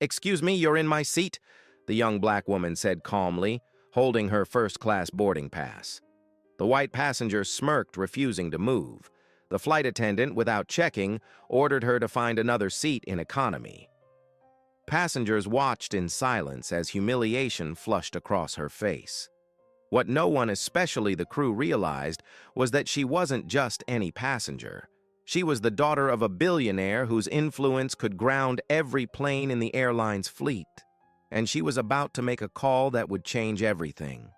"Excuse me, you're in my seat," the young black woman said calmly, holding her first-class boarding pass. The white passenger smirked, refusing to move. The flight attendant, without checking, ordered her to find another seat in economy. Passengers watched in silence as humiliation flushed across her face. What no one, especially the crew, realized was that she wasn't just any passenger. She was the daughter of a billionaire whose influence could ground every plane in the airline's fleet, and she was about to make a call that would change everything.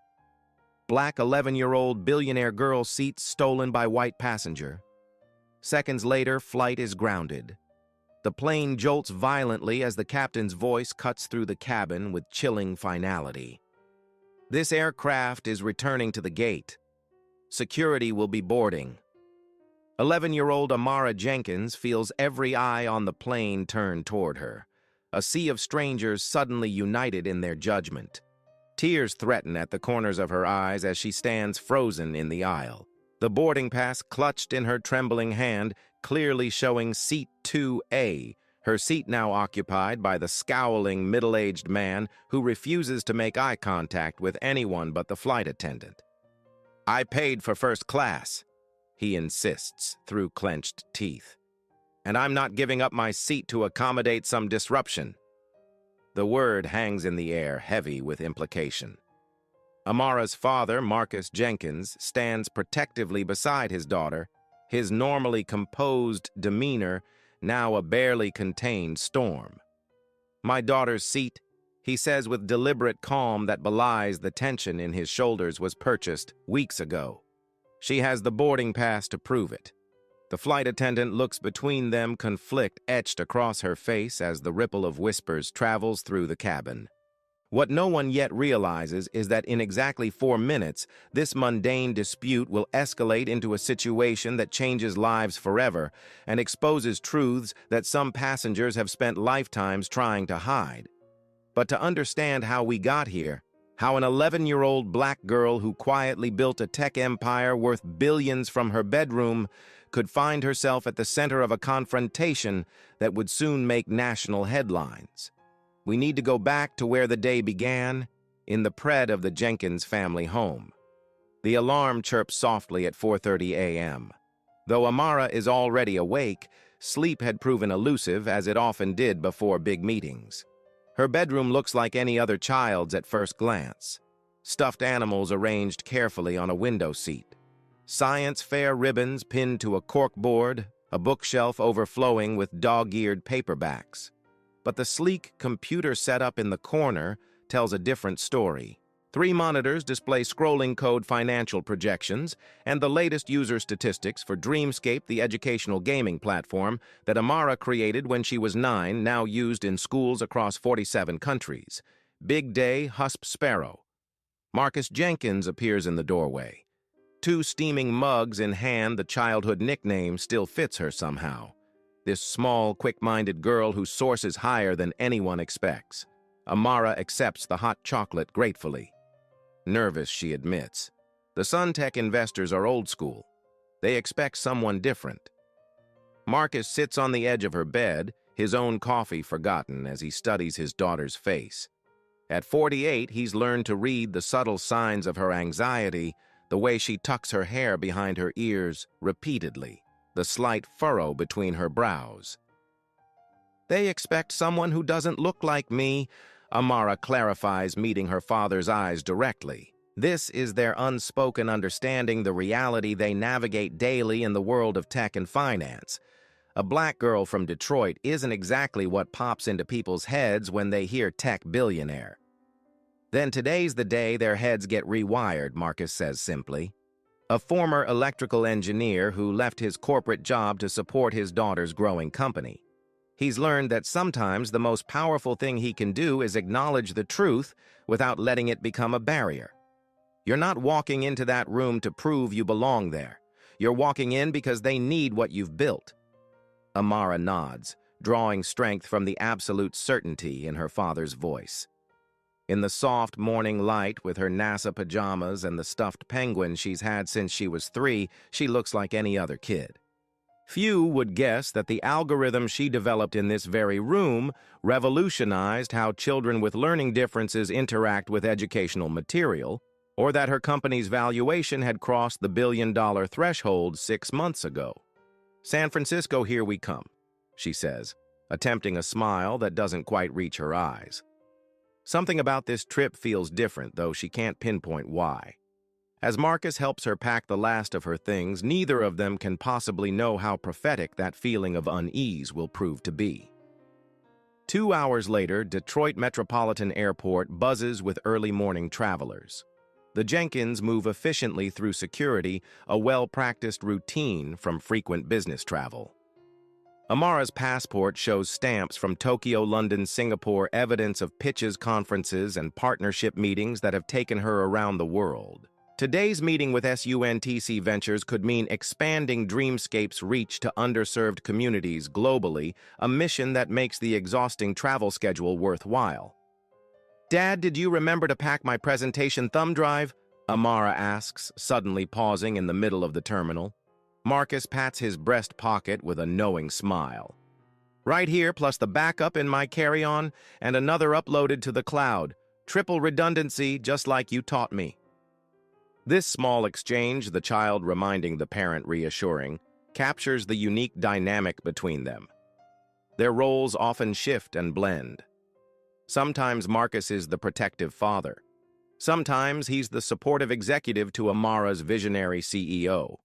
Black 11-year-old billionaire girl seat stolen by white passenger. Seconds later, flight is grounded. The plane jolts violently as the captain's voice cuts through the cabin with chilling finality. This aircraft is returning to the gate. Security will be boarding. 11-year-old Amara Jenkins feels every eye on the plane turn toward her. A sea of strangers suddenly united in their judgment. Tears threaten at the corners of her eyes as she stands frozen in the aisle. The boarding pass clutched in her trembling hand, clearly showing Seat 2A, her seat now occupied by the scowling, middle-aged man who refuses to make eye contact with anyone but the flight attendant. "I paid for first class," he insists through clenched teeth. "And I'm not giving up my seat to accommodate some disruption." The word hangs in the air, heavy with implication. Amara's father, Marcus Jenkins, stands protectively beside his daughter, his normally composed demeanor now a barely contained storm. "My daughter's seat," he says with deliberate calm that belies the tension in his shoulders, "was purchased weeks ago. She has the boarding pass to prove it." The flight attendant looks between them, conflict etched across her face as the ripple of whispers travels through the cabin. What no one yet realizes is that in exactly 4 minutes, this mundane dispute will escalate into a situation that changes lives forever and exposes truths that some passengers have spent lifetimes trying to hide. But to understand how we got here, how an 11-year-old black girl who quietly built a tech empire worth billions from her bedroom could find herself at the center of a confrontation that would soon make national headlines, we need to go back to where the day began, in the pred of the Jenkins family home. The alarm chirps softly at 4:30 a.m. Though Amara is already awake, sleep had proven elusive, as it often did before big meetings. Her bedroom looks like any other child's at first glance. Stuffed animals arranged carefully on a window seat. Science fair ribbons pinned to a corkboard, a bookshelf overflowing with dog-eared paperbacks. But the sleek computer setup in the corner tells a different story. 3 monitors display scrolling code financial projections and the latest user statistics for Dreamscape, the educational gaming platform that Amara created when she was 9, now used in schools across 47 countries. Big Day Husp Sparrow. Marcus Jenkins appears in the doorway. 2 steaming mugs in hand, the childhood nickname still fits her somehow. This small, quick-minded girl who sources higher than anyone expects. Amara accepts the hot chocolate gratefully. Nervous, she admits. The Suntech investors are old school. They expect someone different. Marcus sits on the edge of her bed, his own coffee forgotten as he studies his daughter's face. At 48, he's learned to read the subtle signs of her anxiety, the way she tucks her hair behind her ears repeatedly, the slight furrow between her brows. "They expect someone who doesn't look like me," Amara clarifies, meeting her father's eyes directly. This is their unspoken understanding, the reality they navigate daily in the world of tech and finance. A black girl from Detroit isn't exactly what pops into people's heads when they hear tech billionaire. "Then today's the day their heads get rewired," Marcus says simply. A former electrical engineer who left his corporate job to support his daughter's growing company. He's learned that sometimes the most powerful thing he can do is acknowledge the truth without letting it become a barrier. You're not walking into that room to prove you belong there. You're walking in because they need what you've built. Amara nods, drawing strength from the absolute certainty in her father's voice. In the soft morning light, with her NASA pajamas and the stuffed penguin she's had since she was 3, she looks like any other kid. Few would guess that the algorithm she developed in this very room revolutionized how children with learning differences interact with educational material, or that her company's valuation had crossed the billion-dollar threshold 6 months ago. "San Francisco, here we come," she says, attempting a smile that doesn't quite reach her eyes. Something about this trip feels different, though she can't pinpoint why. As Marcus helps her pack the last of her things, neither of them can possibly know how prophetic that feeling of unease will prove to be. 2 hours later, Detroit Metropolitan Airport buzzes with early morning travelers. The Jenkins move efficiently through security, a well-practiced routine from frequent business travel. Amara's passport shows stamps from Tokyo, London, Singapore, evidence of pitches, conferences, and partnership meetings that have taken her around the world. Today's meeting with SUNTC Ventures could mean expanding Dreamscape's reach to underserved communities globally, a mission that makes the exhausting travel schedule worthwhile. "Dad, did you remember to pack my presentation thumb drive?" Amara asks, suddenly pausing in the middle of the terminal. Marcus pats his breast pocket with a knowing smile. "Right here, plus the backup in my carry-on, and another uploaded to the cloud. Triple redundancy, just like you taught me." This small exchange, the child reminding the parent reassuring, captures the unique dynamic between them. Their roles often shift and blend. Sometimes Marcus is the protective father. Sometimes he's the supportive executive to Amara's visionary CEO.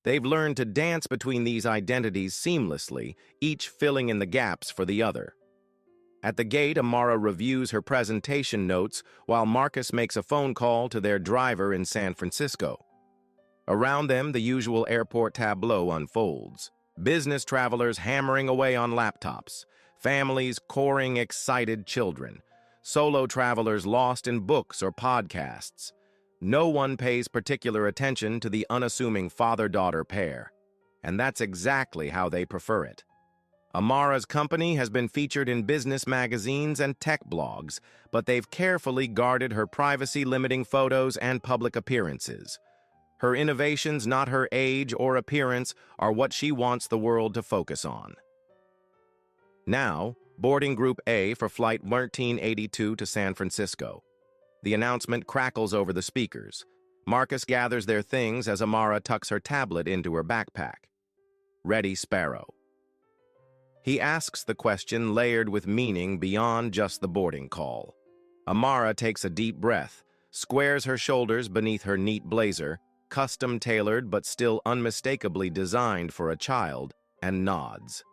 They've learned to dance between these identities seamlessly, each filling in the gaps for the other. At the gate, Amara reviews her presentation notes while Marcus makes a phone call to their driver in San Francisco. Around them, the usual airport tableau unfolds. Business travelers hammering away on laptops, families coring excited children, solo travelers lost in books or podcasts. No one pays particular attention to the unassuming father-daughter pair, and that's exactly how they prefer it. Amara's company has been featured in business magazines and tech blogs, but they've carefully guarded her privacy-limiting photos and public appearances. Her innovations, not her age or appearance, are what she wants the world to focus on. Now, boarding Group A for Flight 1382 to San Francisco. The announcement crackles over the speakers. Marcus gathers their things as Amara tucks her tablet into her backpack. "Ready, Sparrow?" He asks the question layered with meaning beyond just the boarding call. Amara takes a deep breath, squares her shoulders beneath her neat blazer, custom-tailored but still unmistakably designed for a child, and nods.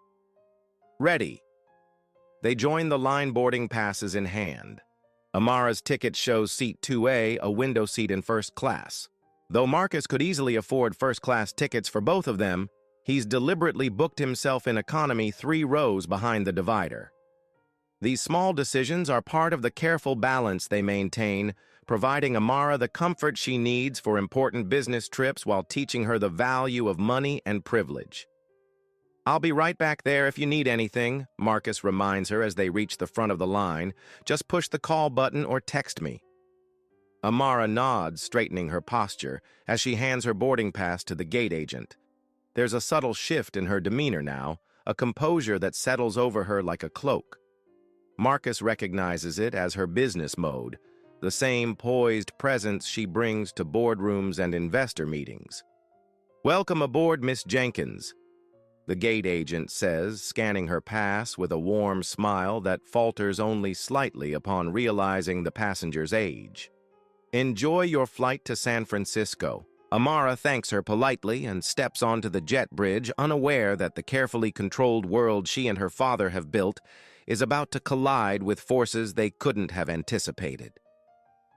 "Ready." They join the line, boarding passes in hand. Amara's ticket shows seat 2A, a window seat in first class. Though Marcus could easily afford first-class tickets for both of them, he's deliberately booked himself in economy 3 rows behind the divider. These small decisions are part of the careful balance they maintain, providing Amara the comfort she needs for important business trips while teaching her the value of money and privilege. "I'll be right back there if you need anything," Marcus reminds her as they reach the front of the line. "Just push the call button or text me." Amara nods, straightening her posture, as she hands her boarding pass to the gate agent. There's a subtle shift in her demeanor now, a composure that settles over her like a cloak. Marcus recognizes it as her business mode, the same poised presence she brings to boardrooms and investor meetings. "Welcome aboard, Miss Jenkins," the gate agent says, scanning her pass with a warm smile that falters only slightly upon realizing the passenger's age. "Enjoy your flight to San Francisco." Amara thanks her politely and steps onto the jet bridge, unaware that the carefully controlled world she and her father have built is about to collide with forces they couldn't have anticipated.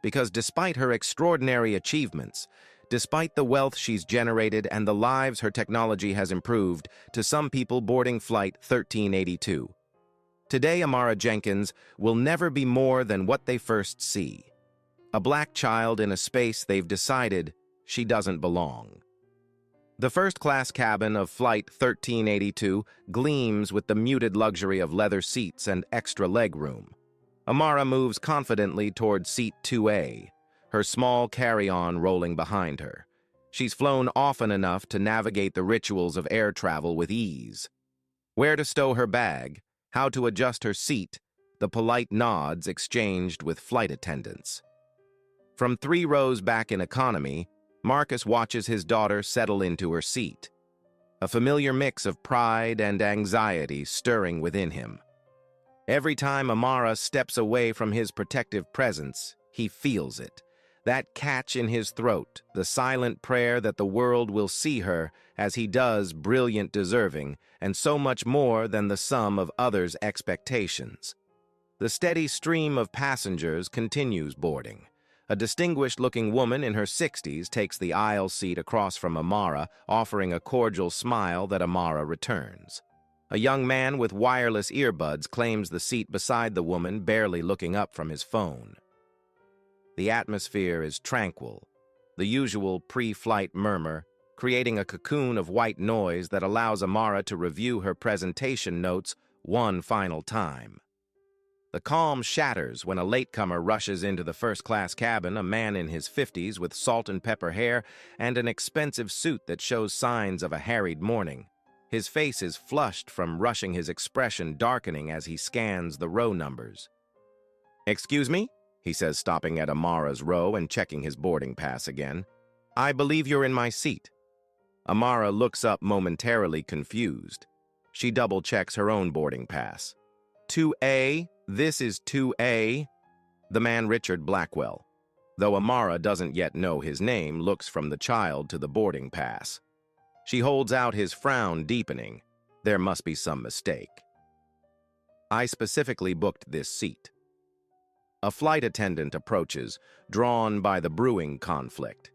Because despite her extraordinary achievements, despite the wealth she's generated and the lives her technology has improved, to some people boarding Flight 1382. Today, Amara Jenkins will never be more than what they first see. A black child in a space they've decided she doesn't belong. The first-class cabin of Flight 1382 gleams with the muted luxury of leather seats and extra legroom. Amara moves confidently toward seat 2A, her small carry-on rolling behind her. She's flown often enough to navigate the rituals of air travel with ease. Where to stow her bag, how to adjust her seat, the polite nods exchanged with flight attendants. From 3 rows back in economy, Marcus watches his daughter settle into her seat, a familiar mix of pride and anxiety stirring within him. Every time Amara steps away from his protective presence, he feels it. That catch in his throat, the silent prayer that the world will see her as he does brilliant deserving, and so much more than the sum of others' expectations. The steady stream of passengers continues boarding. A distinguished-looking woman in her 60s takes the aisle seat across from Amara, offering a cordial smile that Amara returns. A young man with wireless earbuds claims the seat beside the woman, barely looking up from his phone. The atmosphere is tranquil, the usual pre-flight murmur, creating a cocoon of white noise that allows Amara to review her presentation notes one final time. The calm shatters when a latecomer rushes into the first-class cabin, a man in his 50s with salt and pepper hair and an expensive suit that shows signs of a harried morning. His face is flushed from rushing, his expression darkening as he scans the row numbers. "Excuse me?" he says, stopping at Amara's row and checking his boarding pass again. "I believe you're in my seat." Amara looks up momentarily confused. She double-checks her own boarding pass. 2A? This is 2A? The man Richard Blackwell, though Amara doesn't yet know his name, looks from the child to the boarding pass. She holds out, his frown deepening. There must be some mistake. "I specifically booked this seat." A flight attendant approaches, drawn by the brewing conflict.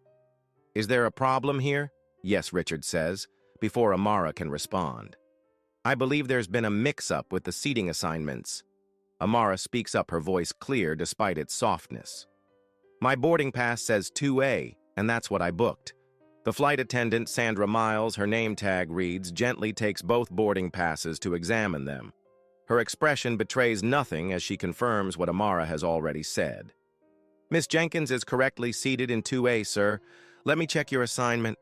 "Is there a problem here?" "Yes," Richard says, before Amara can respond. "I believe there's been a mix-up with the seating assignments." Amara speaks up, her voice clear despite its softness. "My boarding pass says 2A, and that's what I booked." The flight attendant, Sandra Miles, her name tag reads, gently takes both boarding passes to examine them. Her expression betrays nothing as she confirms what Amara has already said. "Miss Jenkins is correctly seated in 2A, sir. Let me check your assignment."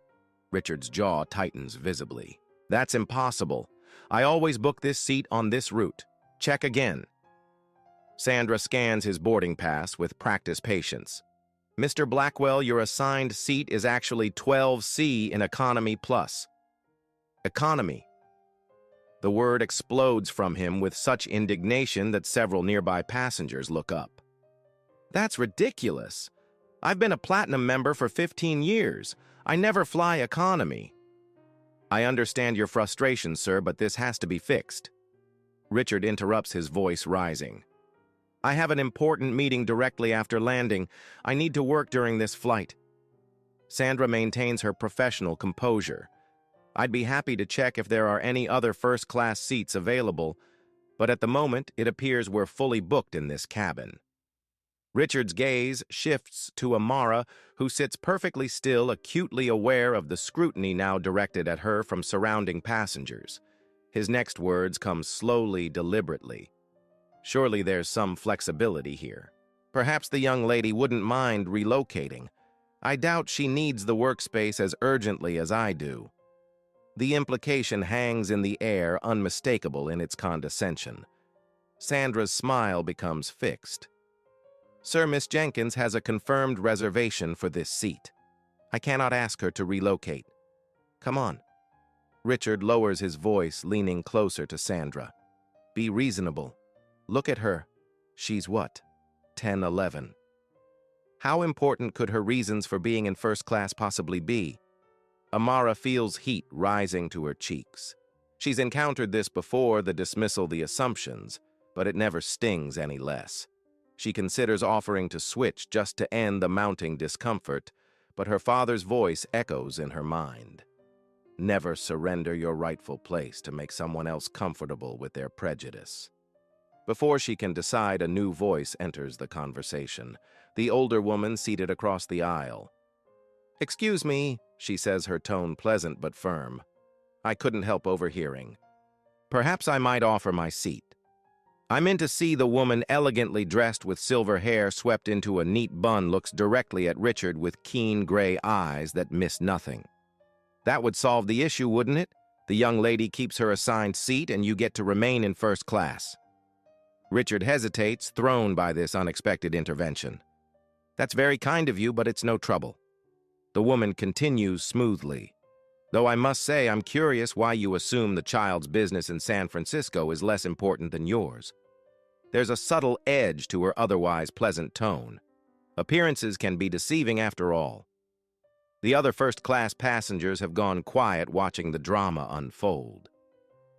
Richard's jaw tightens visibly. "That's impossible. I always book this seat on this route. Check again." Sandra scans his boarding pass with practiced patience. "Mr. Blackwell, your assigned seat is actually 12C in Economy Plus." Economy. The word explodes from him with such indignation that several nearby passengers look up. "That's ridiculous. I've been a Platinum member for 15 years. I never fly economy." "I understand your frustration, sir, but this has to be fixed." Richard interrupts, his voice rising. "I have an important meeting directly after landing. I need to work during this flight." Sandra maintains her professional composure. "I'd be happy to check if there are any other first-class seats available, but at the moment it appears we're fully booked in this cabin." Richard's gaze shifts to Amara, who sits perfectly still, acutely aware of the scrutiny now directed at her from surrounding passengers. His next words come slowly, deliberately. "Surely there's some flexibility here. Perhaps the young lady wouldn't mind relocating. I doubt she needs the workspace as urgently as I do." The implication hangs in the air, unmistakable in its condescension. Sandra's smile becomes fixed. "Sir, Miss Jenkins has a confirmed reservation for this seat. I cannot ask her to relocate. Come on." Richard lowers his voice, leaning closer to Sandra. "Be reasonable. Look at her. She's what? 10, 11. How important could her reasons for being in first class possibly be?" Amara feels heat rising to her cheeks. She's encountered this before, the dismissal, the assumptions, but it never stings any less. She considers offering to switch just to end the mounting discomfort, but her father's voice echoes in her mind. Never surrender your rightful place to make someone else comfortable with their prejudice. Before she can decide, a new voice enters the conversation, the older woman seated across the aisle. "Excuse me," she says, her tone pleasant but firm. "I couldn't help overhearing. Perhaps I might offer my seat." I'm in to see the woman elegantly dressed with silver hair swept into a neat bun looks directly at Richard with keen gray eyes that miss nothing. That would solve the issue, wouldn't it? The young lady keeps her assigned seat and you get to remain in first class. Richard hesitates, thrown by this unexpected intervention. That's very kind of you, but it's no trouble. The woman continues smoothly. Though I must say I'm curious why you assume the child's business in San Francisco is less important than yours. There's a subtle edge to her otherwise pleasant tone. Appearances can be deceiving after all. The other first-class passengers have gone quiet watching the drama unfold.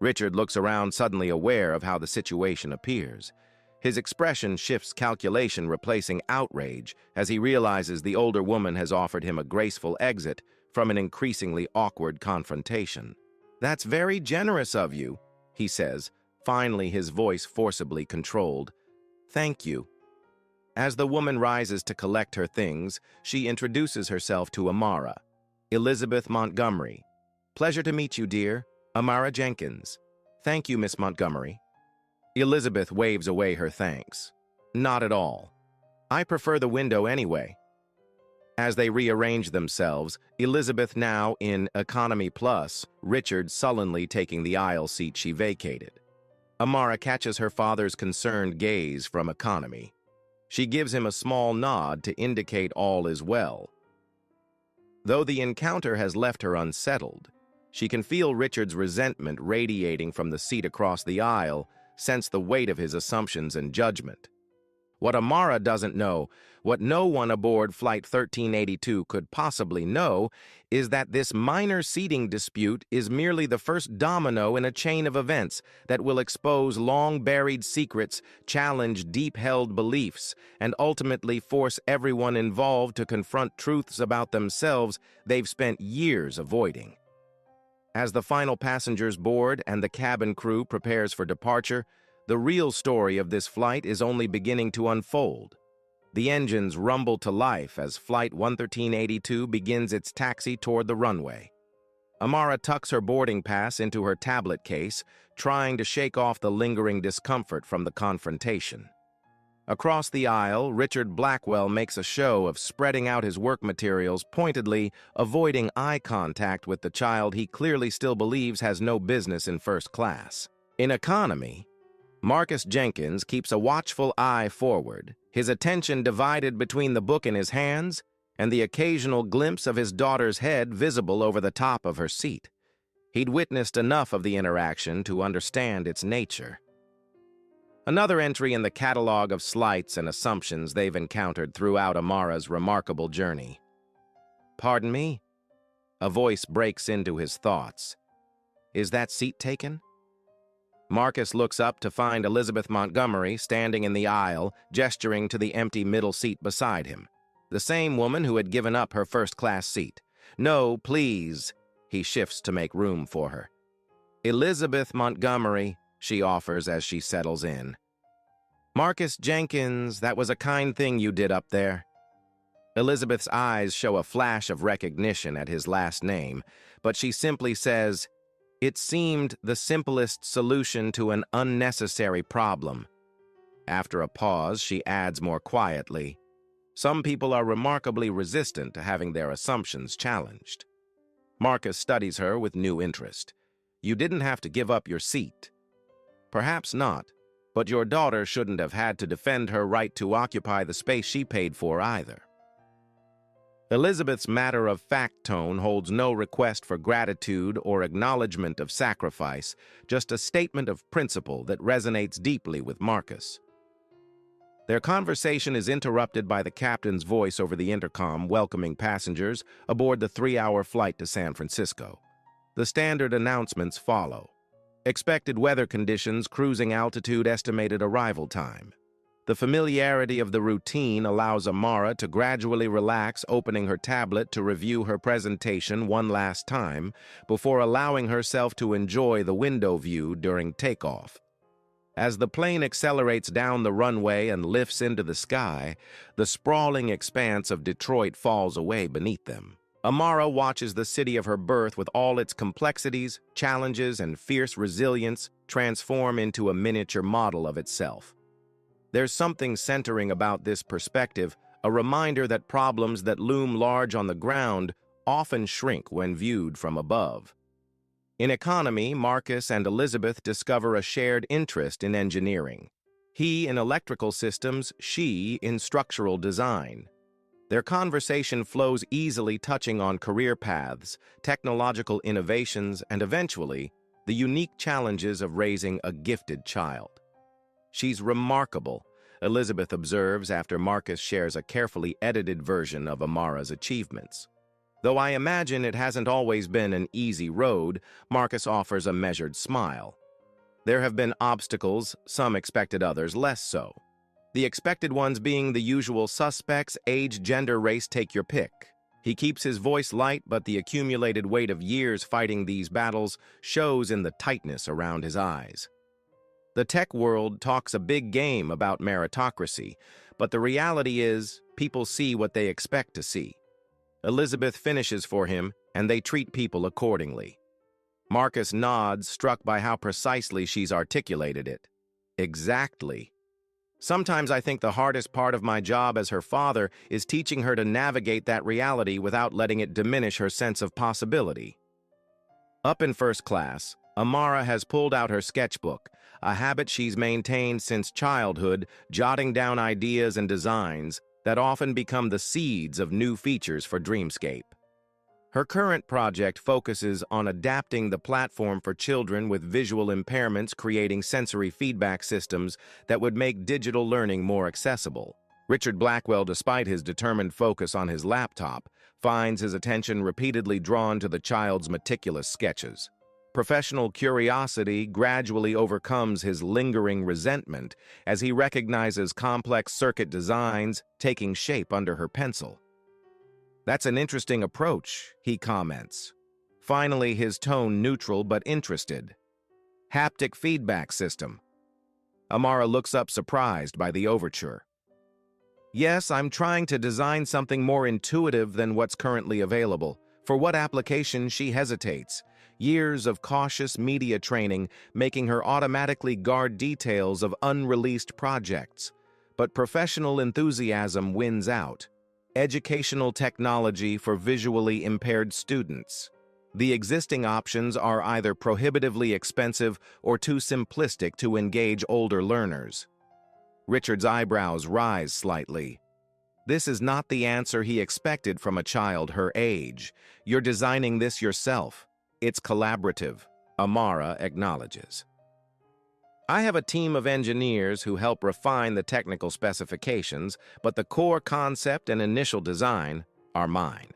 Richard looks around, suddenly aware of how the situation appears. His expression shifts, calculation replacing outrage, as he realizes the older woman has offered him a graceful exit from an increasingly awkward confrontation. "That's very generous of you," he says, finally his voice forcibly controlled. "Thank you." As the woman rises to collect her things, she introduces herself to Amara. "Elizabeth Montgomery. Pleasure to meet you, dear. Amara Jenkins." "Thank you, Miss Montgomery." Elizabeth waves away her thanks. "Not at all. I prefer the window anyway." As they rearrange themselves, Elizabeth now in Economy Plus, Richard sullenly taking the aisle seat she vacated. Amara catches her father's concerned gaze from Economy. She gives him a small nod to indicate all is well. Though the encounter has left her unsettled, she can feel Richard's resentment radiating from the seat across the aisle, sense the weight of his assumptions and judgment. What Amara doesn't know, what no one aboard Flight 1382 could possibly know, is that this minor seating dispute is merely the first domino in a chain of events that will expose long-buried secrets, challenge deep-held beliefs, and ultimately force everyone involved to confront truths about themselves they've spent years avoiding. As the final passengers board and the cabin crew prepares for departure, the real story of this flight is only beginning to unfold. The engines rumble to life as Flight 1382 begins its taxi toward the runway. Amara tucks her boarding pass into her tablet case, trying to shake off the lingering discomfort from the confrontation. Across the aisle, Richard Blackwell makes a show of spreading out his work materials, pointedly avoiding eye contact with the child he clearly still believes has no business in first class. In economy, Marcus Jenkins keeps a watchful eye forward, his attention divided between the book in his hands and the occasional glimpse of his daughter's head visible over the top of her seat. He'd witnessed enough of the interaction to understand its nature. Another entry in the catalog of slights and assumptions they've encountered throughout Amara's remarkable journey. "Pardon me?" A voice breaks into his thoughts. "Is that seat taken?" Marcus looks up to find Elizabeth Montgomery standing in the aisle, gesturing to the empty middle seat beside him. The same woman who had given up her first-class seat. "No, please." He shifts to make room for her. "Elizabeth Montgomery," she offers as she settles in. "Marcus Jenkins, that was a kind thing you did up there." Elizabeth's eyes show a flash of recognition at his last name, but she simply says, "It seemed the simplest solution to an unnecessary problem." After a pause, she adds more quietly, "Some people are remarkably resistant to having their assumptions challenged." Marcus studies her with new interest. "You didn't have to give up your seat." "Perhaps not, but your daughter shouldn't have had to defend her right to occupy the space she paid for either." Elizabeth's matter-of-fact tone holds no request for gratitude or acknowledgement of sacrifice, just a statement of principle that resonates deeply with Marcus. Their conversation is interrupted by the captain's voice over the intercom welcoming passengers aboard the 3-hour flight to San Francisco. The standard announcements follow. Expected weather conditions, cruising altitude, estimated arrival time. The familiarity of the routine allows Amara to gradually relax, opening her tablet to review her presentation one last time before allowing herself to enjoy the window view during takeoff. As the plane accelerates down the runway and lifts into the sky, the sprawling expanse of Detroit falls away beneath them. Amara watches the city of her birth with all its complexities, challenges, and fierce resilience transform into a miniature model of itself. There's something centering about this perspective, a reminder that problems that loom large on the ground often shrink when viewed from above. In economy, Marcus and Elizabeth discover a shared interest in engineering. He in electrical systems, she in structural design. Their conversation flows easily, touching on career paths, technological innovations, and eventually, the unique challenges of raising a gifted child. "She's remarkable," Elizabeth observes after Marcus shares a carefully edited version of Amara's achievements. "Though I imagine it hasn't always been an easy road," Marcus offers a measured smile. "There have been obstacles, some expected, others less so. The expected ones being the usual suspects: age, gender, race, take your pick." He keeps his voice light, but the accumulated weight of years fighting these battles shows in the tightness around his eyes. The tech world talks a big game about meritocracy, but the reality is people see what they expect to see. Elizabeth finishes for him, and they treat people accordingly. Marcus nods, struck by how precisely she's articulated it. Exactly. Sometimes I think the hardest part of my job as her father is teaching her to navigate that reality without letting it diminish her sense of possibility. Up in first class, Amara has pulled out her sketchbook, a habit she's maintained since childhood, jotting down ideas and designs that often become the seeds of new features for Dreamscape. Her current project focuses on adapting the platform for children with visual impairments, creating sensory feedback systems that would make digital learning more accessible. Richard Blackwell, despite his determined focus on his laptop, finds his attention repeatedly drawn to the child's meticulous sketches. Professional curiosity gradually overcomes his lingering resentment as he recognizes complex circuit designs taking shape under her pencil. "That's an interesting approach," he comments. Finally, his tone neutral but interested. "Haptic feedback system." Amara looks up, surprised by the overture. "Yes, I'm trying to design something more intuitive than what's currently available." For what application, she hesitates. Years of cautious media training making her automatically guard details of unreleased projects. But professional enthusiasm wins out. Educational technology for visually impaired students. The existing options are either prohibitively expensive or too simplistic to engage older learners. Richard's eyebrows rise slightly. This is not the answer he expected from a child her age. "You're designing this yourself. It's collaborative," Amara acknowledges. "I have a team of engineers who help refine the technical specifications, but the core concept and initial design are mine."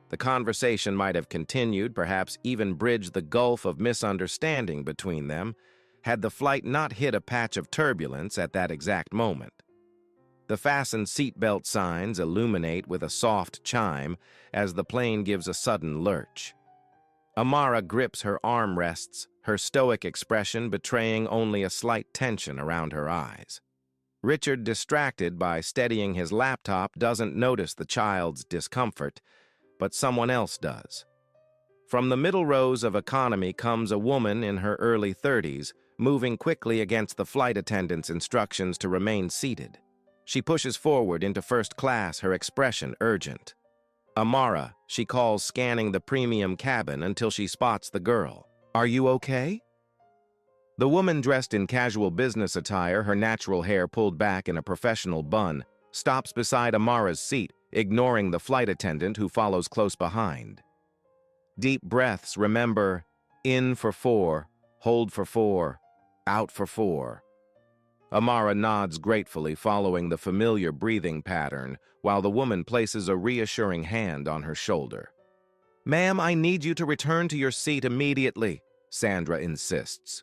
The conversation might have continued, perhaps even bridged the gulf of misunderstanding between them, had the flight not hit a patch of turbulence at that exact moment. The fastened seatbelt signs illuminate with a soft chime as the plane gives a sudden lurch. Amara grips her armrests, her stoic expression betraying only a slight tension around her eyes. Richard, distracted by steadying his laptop, doesn't notice the child's discomfort, but someone else does. From the middle rows of economy comes a woman in her early 30s, moving quickly against the flight attendant's instructions to remain seated. She pushes forward into first class, her expression urgent. "Amara," she calls, scanning the premium cabin until she spots the girl. "Are you okay?" The woman, dressed in casual business attire, her natural hair pulled back in a professional bun, stops beside Amara's seat, ignoring the flight attendant who follows close behind. Deep breaths, remember: in for 4, hold for 4, out for 4. Amara nods gratefully, following the familiar breathing pattern, while the woman places a reassuring hand on her shoulder. "Ma'am, I need you to return to your seat immediately," Sandra insists.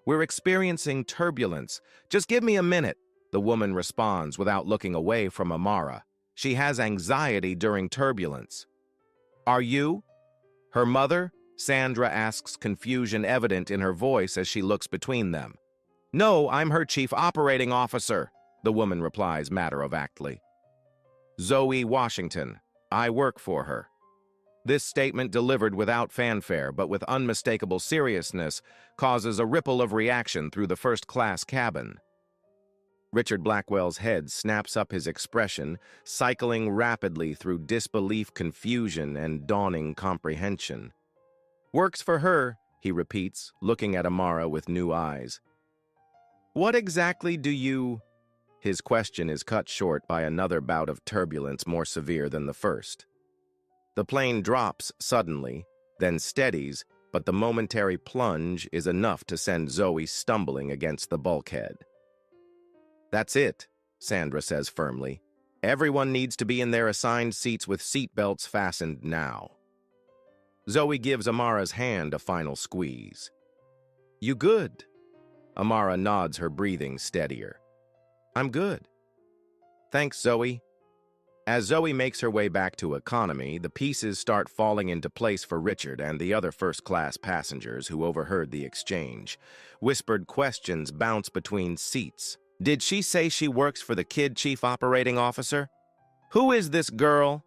"We're experiencing turbulence. Just give me a minute," the woman responds without looking away from Amara. She has anxiety during turbulence. "Are you her mother?" Sandra asks, confusion evident in her voice as she looks between them. "No, I'm her chief operating officer," the woman replies matter-of-factly. "Zoe Washington. I work for her." This statement, delivered without fanfare but with unmistakable seriousness, causes a ripple of reaction through the first-class cabin. Richard Blackwell's head snaps up his expression, cycling rapidly through disbelief, confusion, and dawning comprehension. "Works for her," he repeats, looking at Amara with new eyes. "What exactly do you—" His question is cut short by another bout of turbulence more severe than the first. The plane drops suddenly, then steadies, but the momentary plunge is enough to send Zoe stumbling against the bulkhead. "That's it," Sandra says firmly. "Everyone needs to be in their assigned seats with seat belts fastened now." Zoe gives Amara's hand a final squeeze. "You good?" Amara nods, her breathing steadier. "I'm good." "Thanks, Zoe." As Zoe makes her way back to economy, the pieces start falling into place for Richard and the other first-class passengers who overheard the exchange. Whispered questions bounce between seats. "Did she say she works for the kid chief operating officer? Who is this girl?"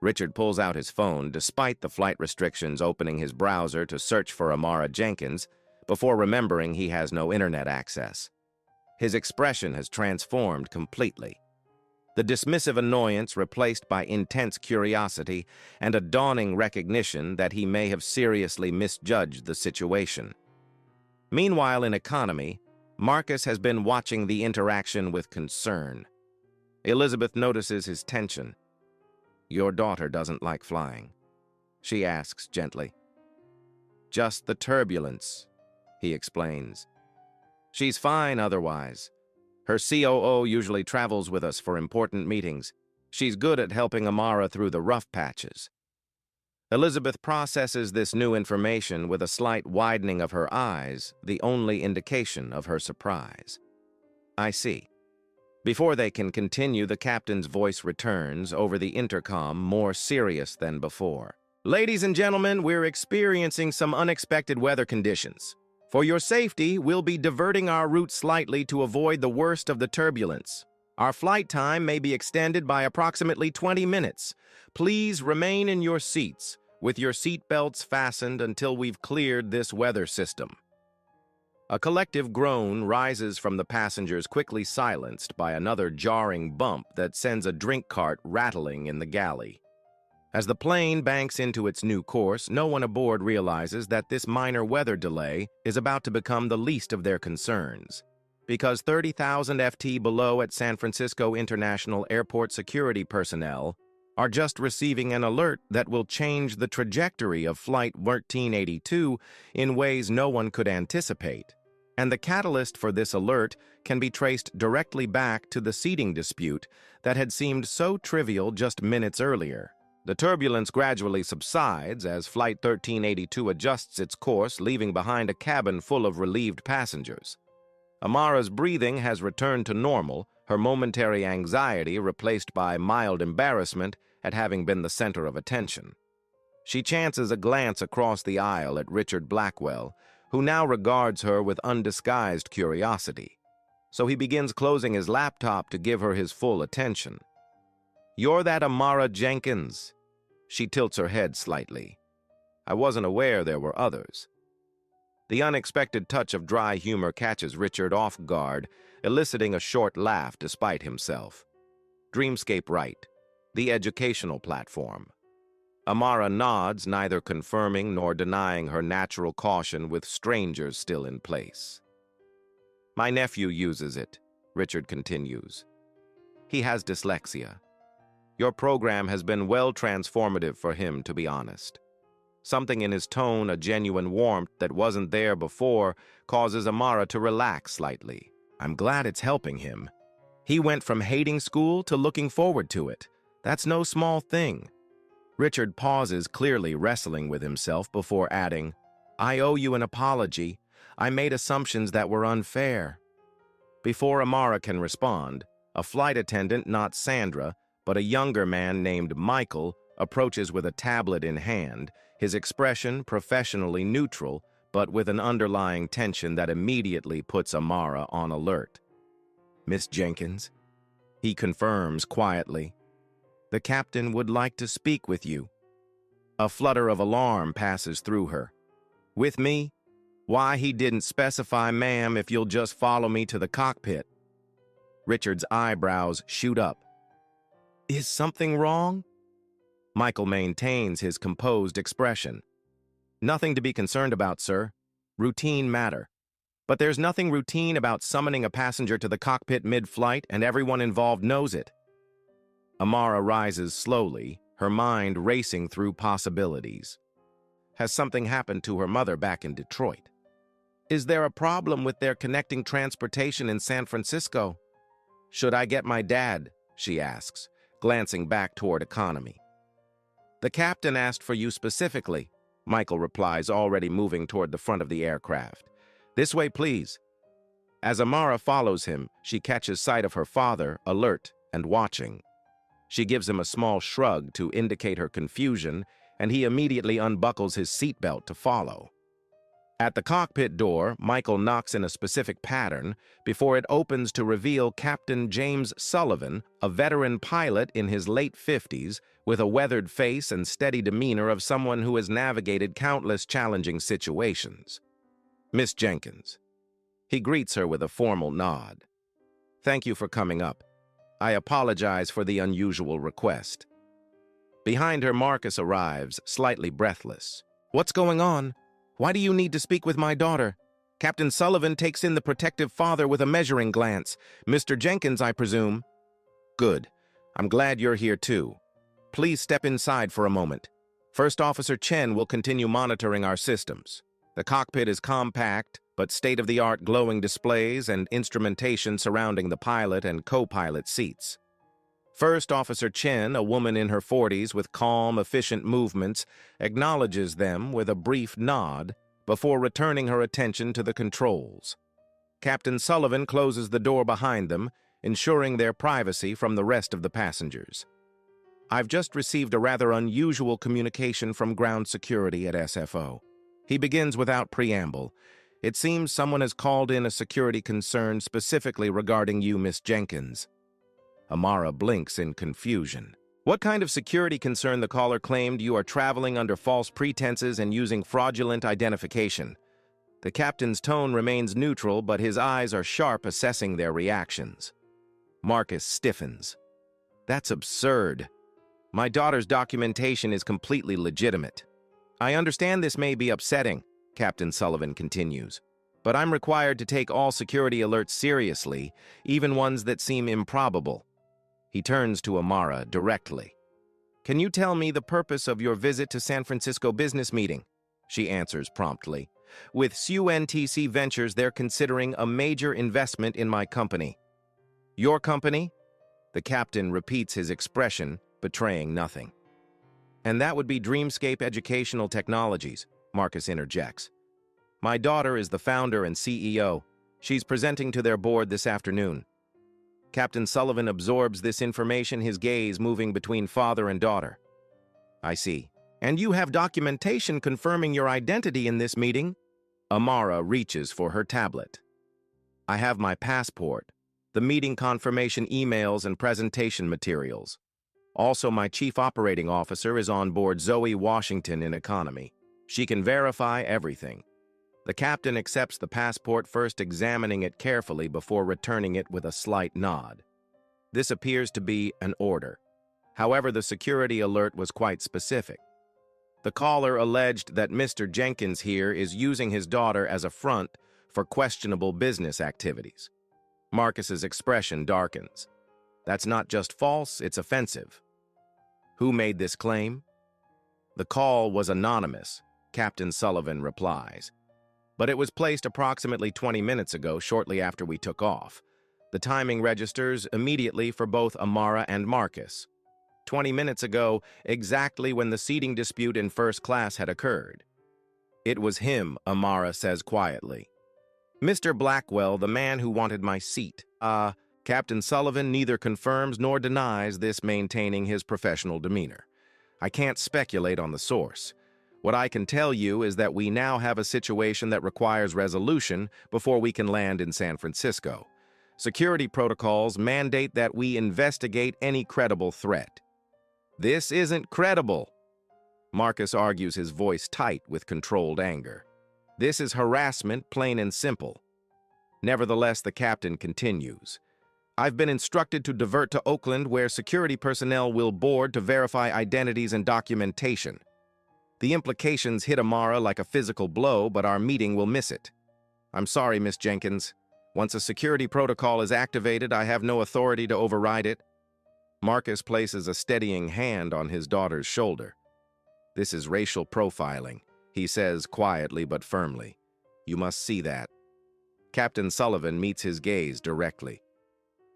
Richard pulls out his phone, despite the flight restrictions, opening his browser to search for Amara Jenkins, before remembering he has no internet access. His expression has transformed completely. The dismissive annoyance replaced by intense curiosity and a dawning recognition that he may have seriously misjudged the situation. Meanwhile, in economy, Marcus has been watching the interaction with concern. Elizabeth notices his tension. "Your daughter doesn't like flying?" she asks gently. "Just the turbulence," he explains. "She's fine otherwise. Her COO usually travels with us for important meetings. She's good at helping Amara through the rough patches." Elizabeth processes this new information with a slight widening of her eyes, the only indication of her surprise. "I see." Before they can continue, the captain's voice returns over the intercom, more serious than before. "Ladies and gentlemen, we're experiencing some unexpected weather conditions. For your safety, we'll be diverting our route slightly to avoid the worst of the turbulence. Our flight time may be extended by approximately 20 minutes. Please remain in your seats, with your seat belts fastened until we've cleared this weather system." A collective groan rises from the passengers, quickly silenced by another jarring bump that sends a drink cart rattling in the galley. As the plane banks into its new course, no one aboard realizes that this minor weather delay is about to become the least of their concerns. Because 30,000 FT below at San Francisco International Airport security personnel are just receiving an alert that will change the trajectory of Flight 1382 in ways no one could anticipate. And the catalyst for this alert can be traced directly back to the seating dispute that had seemed so trivial just minutes earlier. The turbulence gradually subsides as Flight 1382 adjusts its course, leaving behind a cabin full of relieved passengers. Amara's breathing has returned to normal, her momentary anxiety replaced by mild embarrassment at having been the center of attention. She chances a glance across the aisle at Richard Blackwell, who now regards her with undisguised curiosity. So he begins closing his laptop to give her his full attention. "You're that Amara Jenkins?" She tilts her head slightly. "I wasn't aware there were others." The unexpected touch of dry humor catches Richard off guard, eliciting a short laugh despite himself. Dreamscape Right, the educational platform. Amara nods, neither confirming nor denying her natural caution with strangers still in place. "My nephew uses it," Richard continues. "He has dyslexia. Your program has been well transformative for him, to be honest." Something in his tone, a genuine warmth that wasn't there before, causes Amara to relax slightly. "I'm glad it's helping him. He went from hating school to looking forward to it. That's no small thing." Richard pauses, clearly wrestling with himself, before adding, "I owe you an apology. I made assumptions that were unfair." Before Amara can respond, a flight attendant, not Sandra, but a younger man named Michael, approaches with a tablet in hand, his expression professionally neutral, but with an underlying tension that immediately puts Amara on alert. "Miss Jenkins?" he confirms quietly. "The captain would like to speak with you." A flutter of alarm passes through her. With me? Why, he didn't specify, ma'am, if you'll just follow me to the cockpit. Richard's eyebrows shoot up. Is something wrong? Michael maintains his composed expression. Nothing to be concerned about, sir. Routine matter. But there's nothing routine about summoning a passenger to the cockpit mid-flight, and everyone involved knows it. Amara rises slowly, her mind racing through possibilities. Has something happened to her mother back in Detroit? Is there a problem with their connecting transportation in San Francisco? Should I get my dad? She asks, glancing back toward economy. The captain asked for you specifically, Michael replies, already moving toward the front of the aircraft. This way, please. As Amara follows him, she catches sight of her father, alert and watching. She gives him a small shrug to indicate her confusion, and he immediately unbuckles his seatbelt to follow. At the cockpit door, Michael knocks in a specific pattern before it opens to reveal Captain James Sullivan, a veteran pilot in his late 50s, with a weathered face and steady demeanor of someone who has navigated countless challenging situations. Miss Jenkins. He greets her with a formal nod. Thank you for coming up. I apologize for the unusual request. Behind her, Marcus arrives, slightly breathless. What's going on? Why do you need to speak with my daughter? Captain Sullivan takes in the protective father with a measuring glance. Mr. Jenkins, I presume. Good. I'm glad you're here too. Please step inside for a moment. First Officer Chen will continue monitoring our systems. The cockpit is compact, but state-of-the-art glowing displays and instrumentation surrounding the pilot and co-pilot seats. First Officer Chen, a woman in her 40s with calm, efficient movements, acknowledges them with a brief nod before returning her attention to the controls. Captain Sullivan closes the door behind them, ensuring their privacy from the rest of the passengers. I've just received a rather unusual communication from ground security at SFO. He begins without preamble. It seems someone has called in a security concern specifically regarding you, Miss Jenkins. Amara blinks in confusion. What kind of security concern? The caller claimed you are traveling under false pretenses and using fraudulent identification. The captain's tone remains neutral, but his eyes are sharp, assessing their reactions. Marcus stiffens. That's absurd. My daughter's documentation is completely legitimate. I understand this may be upsetting, Captain Sullivan continues, but I'm required to take all security alerts seriously, even ones that seem improbable. He turns to Amara directly. Can you tell me the purpose of your visit to San Francisco business meeting? She answers promptly. With SUNTC Ventures, they're considering a major investment in my company. Your company? The captain repeats his expression, betraying nothing. And that would be Dreamscape Educational Technologies, Marcus interjects. My daughter is the founder and CEO. She's presenting to their board this afternoon. Captain Sullivan absorbs this information, his gaze moving between father and daughter. I see. And you have documentation confirming your identity in this meeting? Amara reaches for her tablet. I have my passport, the meeting confirmation emails and presentation materials. Also, my chief operating officer is on board, Zoe Washington, in economy. She can verify everything. The captain accepts the passport, first examining it carefully before returning it with a slight nod. This appears to be an order. However, the security alert was quite specific. The caller alleged that Mr. Jenkins here is using his daughter as a front for questionable business activities. Marcus's expression darkens. That's not just false, it's offensive. Who made this claim? The call was anonymous, Captain Sullivan replies. But it was placed approximately 20 minutes ago, shortly after we took off. The timing registers immediately for both Amara and Marcus. 20 minutes ago, exactly when the seating dispute in first class had occurred. It was him, Amara says quietly. Mr. Blackwell, the man who wanted my seat. Captain Sullivan neither confirms nor denies this, maintaining his professional demeanor. I can't speculate on the source. What I can tell you is that we now have a situation that requires resolution before we can land in San Francisco. Security protocols mandate that we investigate any credible threat. This isn't credible. Marcus argues, his voice tight with controlled anger. This is harassment, plain and simple. Nevertheless, the captain continues. I've been instructed to divert to Oakland, where security personnel will board to verify identities and documentation. The implications hit Amara like a physical blow, but our meeting will miss it. I'm sorry, Miss Jenkins. Once a security protocol is activated, I have no authority to override it. Marcus places a steadying hand on his daughter's shoulder. This is racial profiling, he says quietly but firmly. You must see that. Captain Sullivan meets his gaze directly.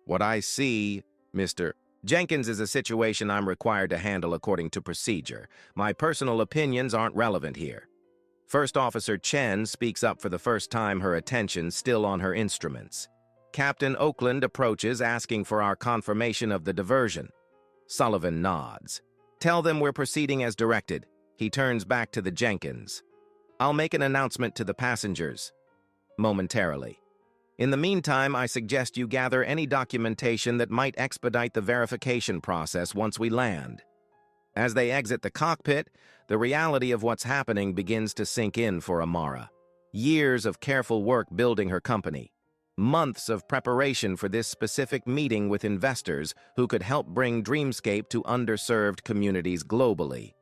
What I see, Mr. Jenkins, is a situation I'm required to handle according to procedure. My personal opinions aren't relevant here. First Officer Chen speaks up for the first time, her attention still on her instruments. Captain Oakland approaches, asking for our confirmation of the diversion. Sullivan nods. Tell them we're proceeding as directed. He turns back to the Jenkins. I'll make an announcement to the passengers. Momentarily. In the meantime, I suggest you gather any documentation that might expedite the verification process once we land. As they exit the cockpit, the reality of what's happening begins to sink in for Amara. Years of careful work building her company. Months of preparation for this specific meeting with investors who could help bring Dreamscape to underserved communities globally.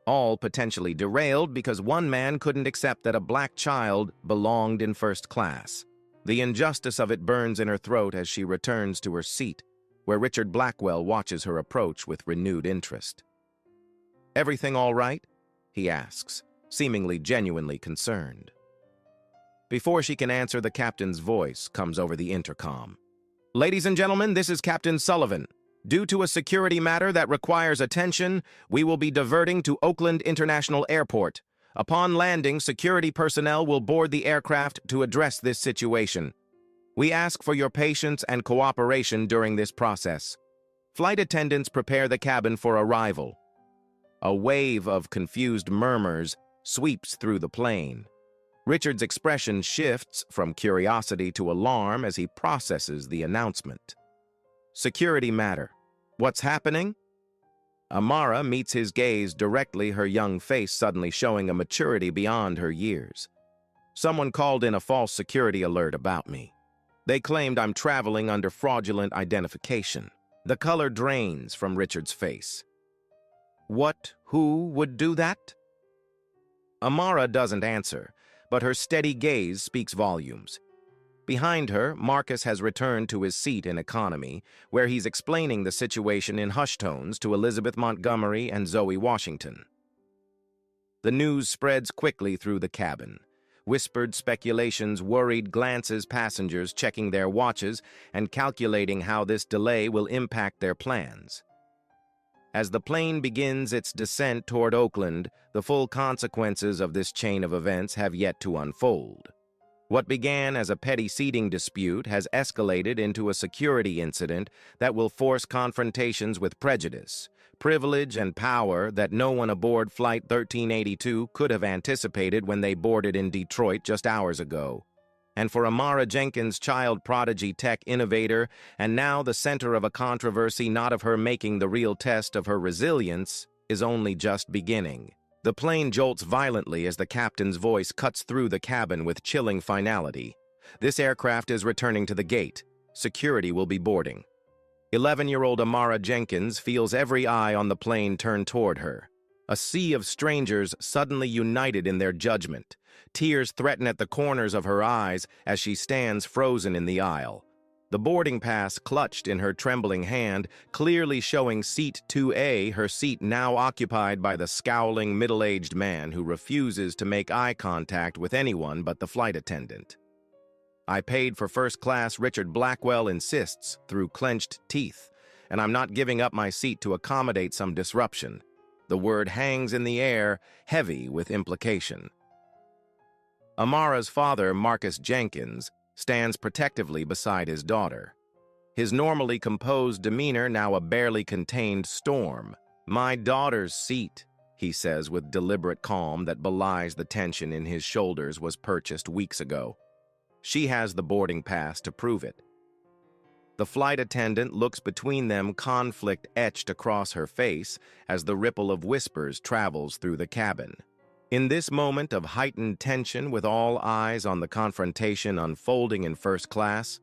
All potentially derailed because one man couldn't accept that a black child belonged in first class. The injustice of it burns in her throat as she returns to her seat, where Richard Blackwell watches her approach with renewed interest. Everything all right? He asks, seemingly genuinely concerned. Before she can answer, the captain's voice comes over the intercom. Ladies and gentlemen, this is Captain Sullivan. Due to a security matter that requires attention, we will be diverting to Oakland International Airport. Upon landing, security personnel will board the aircraft to address this situation. We ask for your patience and cooperation during this process. Flight attendants prepare the cabin for arrival. A wave of confused murmurs sweeps through the plane. Richard's expression shifts from curiosity to alarm as he processes the announcement. Security matter. What's happening? Amara meets his gaze directly, her young face suddenly showing a maturity beyond her years. Someone called in a false security alert about me. They claimed I'm traveling under fraudulent identification. The color drains from Richard's face. What? Who would do that? Amara doesn't answer, but her steady gaze speaks volumes. Behind her, Marcus has returned to his seat in economy, where he's explaining the situation in hushed tones to Elizabeth Montgomery and Zoe Washington. The news spreads quickly through the cabin. Whispered speculations, worried glances, passengers checking their watches and calculating how this delay will impact their plans. As the plane begins its descent toward Oakland, the full consequences of this chain of events have yet to unfold. What began as a petty seating dispute has escalated into a security incident that will force confrontations with prejudice, privilege, and power that no one aboard Flight 1382 could have anticipated when they boarded in Detroit just hours ago. And for Amara Jenkins, child prodigy tech innovator, and now the center of a controversy not of her making, the real test of her resilience is only just beginning. The plane jolts violently as the captain's voice cuts through the cabin with chilling finality. This aircraft is returning to the gate. Security will be boarding. 11-year-old Amara Jenkins feels every eye on the plane turn toward her. A sea of strangers suddenly united in their judgment. Tears threaten at the corners of her eyes as she stands frozen in the aisle. The boarding pass clutched in her trembling hand, clearly showing Seat 2A, her seat now occupied by the scowling middle-aged man who refuses to make eye contact with anyone but the flight attendant. I paid for first class, Richard Blackwell insists through clenched teeth, and I'm not giving up my seat to accommodate some disruption. The word hangs in the air, heavy with implication. Amara's father, Marcus Jenkins, stands protectively beside his daughter. His normally composed demeanor now a barely contained storm. "My daughter's seat," he says with deliberate calm that belies the tension in his shoulders, was purchased weeks ago. She has the boarding pass to prove it. The flight attendant looks between them, conflict etched across her face as the ripple of whispers travels through the cabin. In this moment of heightened tension, with all eyes on the confrontation unfolding in first class,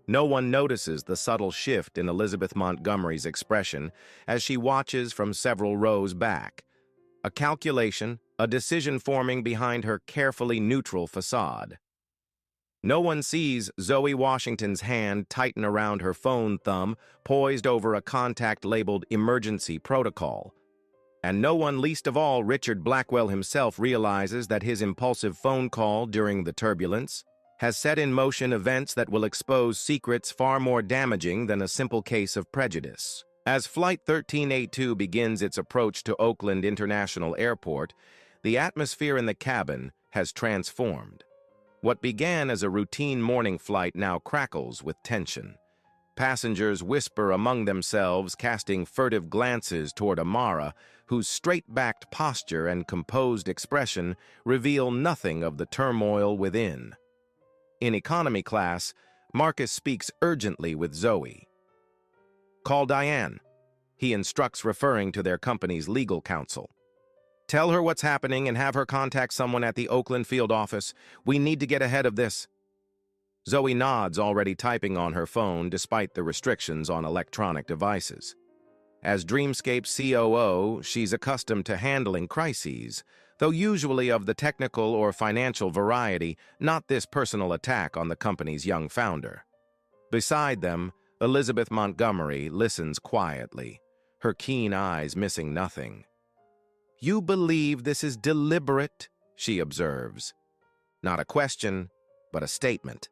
no one notices the subtle shift in Elizabeth Montgomery's expression as she watches from several rows back. A calculation, a decision forming behind her carefully neutral facade. No one sees Zoe Washington's hand tighten around her phone thumb, poised over a contact labeled emergency protocol. And no one, least of all Richard Blackwell himself, realizes that his impulsive phone call during the turbulence has set in motion events that will expose secrets far more damaging than a simple case of prejudice. As Flight 1382 begins its approach to Oakland International Airport, the atmosphere in the cabin has transformed. What began as a routine morning flight now crackles with tension. Passengers whisper among themselves, casting furtive glances toward Amara, whose straight-backed posture and composed expression reveal nothing of the turmoil within. In economy class, Marcus speaks urgently with Zoe. "Call Diane," he instructs, referring to their company's legal counsel. "Tell her what's happening and have her contact someone at the Oakland field office. We need to get ahead of this." Zoe nods, already typing on her phone despite the restrictions on electronic devices. As Dreamscape's COO, she's accustomed to handling crises, though usually of the technical or financial variety, not this personal attack on the company's young founder. Beside them, Elizabeth Montgomery listens quietly, her keen eyes missing nothing. "You believe this is deliberate," she observes. Not a question, but a statement.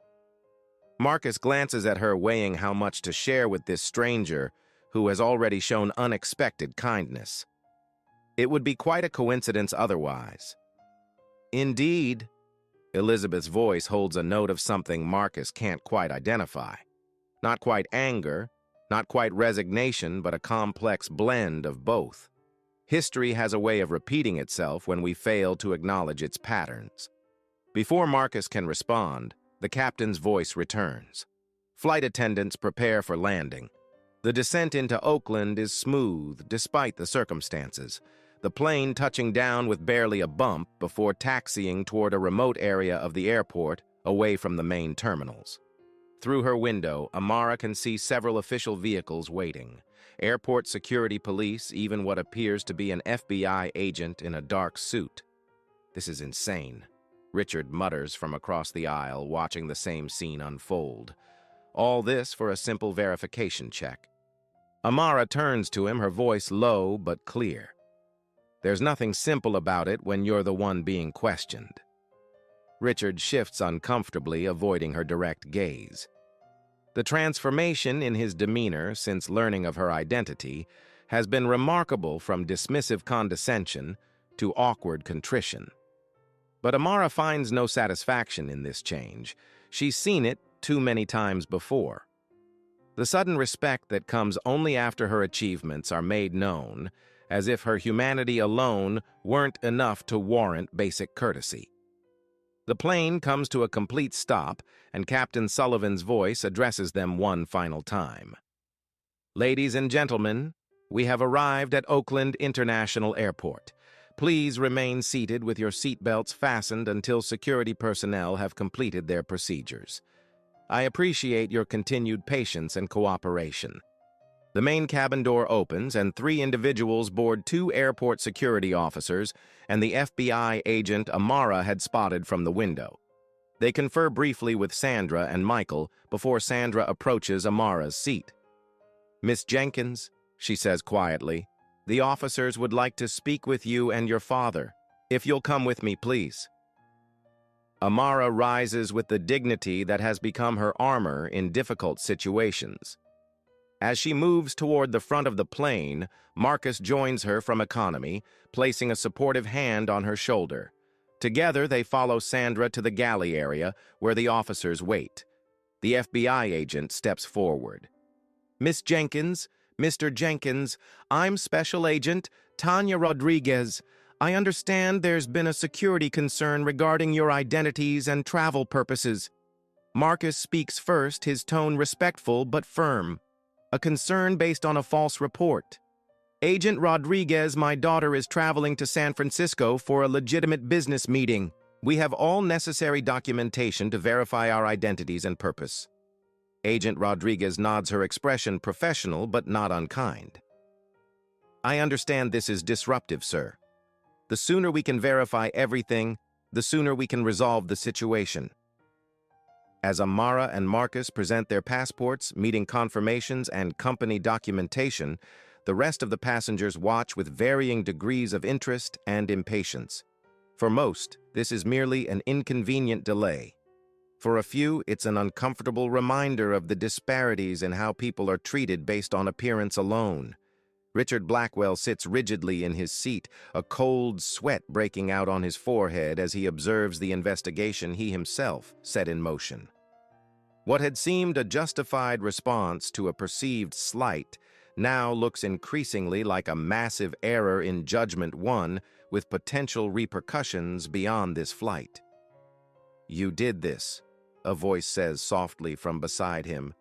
Marcus glances at her, weighing how much to share with this stranger who has already shown unexpected kindness. It would be quite a coincidence otherwise. "Indeed." Elizabeth's voice holds a note of something Marcus can't quite identify. Not quite anger, not quite resignation, but a complex blend of both. History has a way of repeating itself when we fail to acknowledge its patterns. Before Marcus can respond, the captain's voice returns. Flight attendants prepare for landing. The descent into Oakland is smooth, despite the circumstances, the plane touching down with barely a bump before taxiing toward a remote area of the airport away from the main terminals. Through her window, Amara can see several official vehicles waiting. Airport security police, even what appears to be an FBI agent in a dark suit. "This is insane," Richard mutters from across the aisle, watching the same scene unfold. All this for a simple verification check. Amara turns to him, her voice low but clear. "There's nothing simple about it when you're the one being questioned." Richard shifts uncomfortably, avoiding her direct gaze. The transformation in his demeanor since learning of her identity has been remarkable, from dismissive condescension to awkward contrition. But Amara finds no satisfaction in this change. She's seen it too many times before. The sudden respect that comes only after her achievements are made known, as if her humanity alone weren't enough to warrant basic courtesy. The plane comes to a complete stop, and Captain Sullivan's voice addresses them one final time. "Ladies and gentlemen, we have arrived at Oakland International Airport. Please remain seated with your seatbelts fastened until security personnel have completed their procedures. I appreciate your continued patience and cooperation." The main cabin door opens, and 3 individuals board 2 airport security officers and the FBI agent Amara had spotted from the window. They confer briefly with Sandra and Michael before Sandra approaches Amara's seat. "Miss Jenkins," she says quietly, "the officers would like to speak with you and your father. If you'll come with me, please." Amara rises with the dignity that has become her armor in difficult situations. As she moves toward the front of the plane, Marcus joins her from economy, placing a supportive hand on her shoulder. Together, they follow Sandra to the galley area where the officers wait. The FBI agent steps forward. "Miss Jenkins, Mr. Jenkins, I'm Special Agent Tanya Rodriguez. I understand there's been a security concern regarding your identities and travel purposes." Marcus speaks first, his tone respectful but firm. A concern based on a false report. Agent Rodriguez, my daughter is traveling to San Francisco for a legitimate business meeting. We have all necessary documentation to verify our identities and purpose. Agent Rodriguez nods, her expression professional but not unkind. I understand this is disruptive, sir. The sooner we can verify everything, the sooner we can resolve the situation. As Amara and Marcus present their passports, meeting confirmations, and company documentation, the rest of the passengers watch with varying degrees of interest and impatience. For most, this is merely an inconvenient delay. For a few, it's an uncomfortable reminder of the disparities in how people are treated based on appearance alone. Richard Blackwell sits rigidly in his seat, a cold sweat breaking out on his forehead as he observes the investigation he himself set in motion. What had seemed a justified response to a perceived slight now looks increasingly like a massive error in judgment, one with potential repercussions beyond this flight. You did this, a voice says softly from beside him.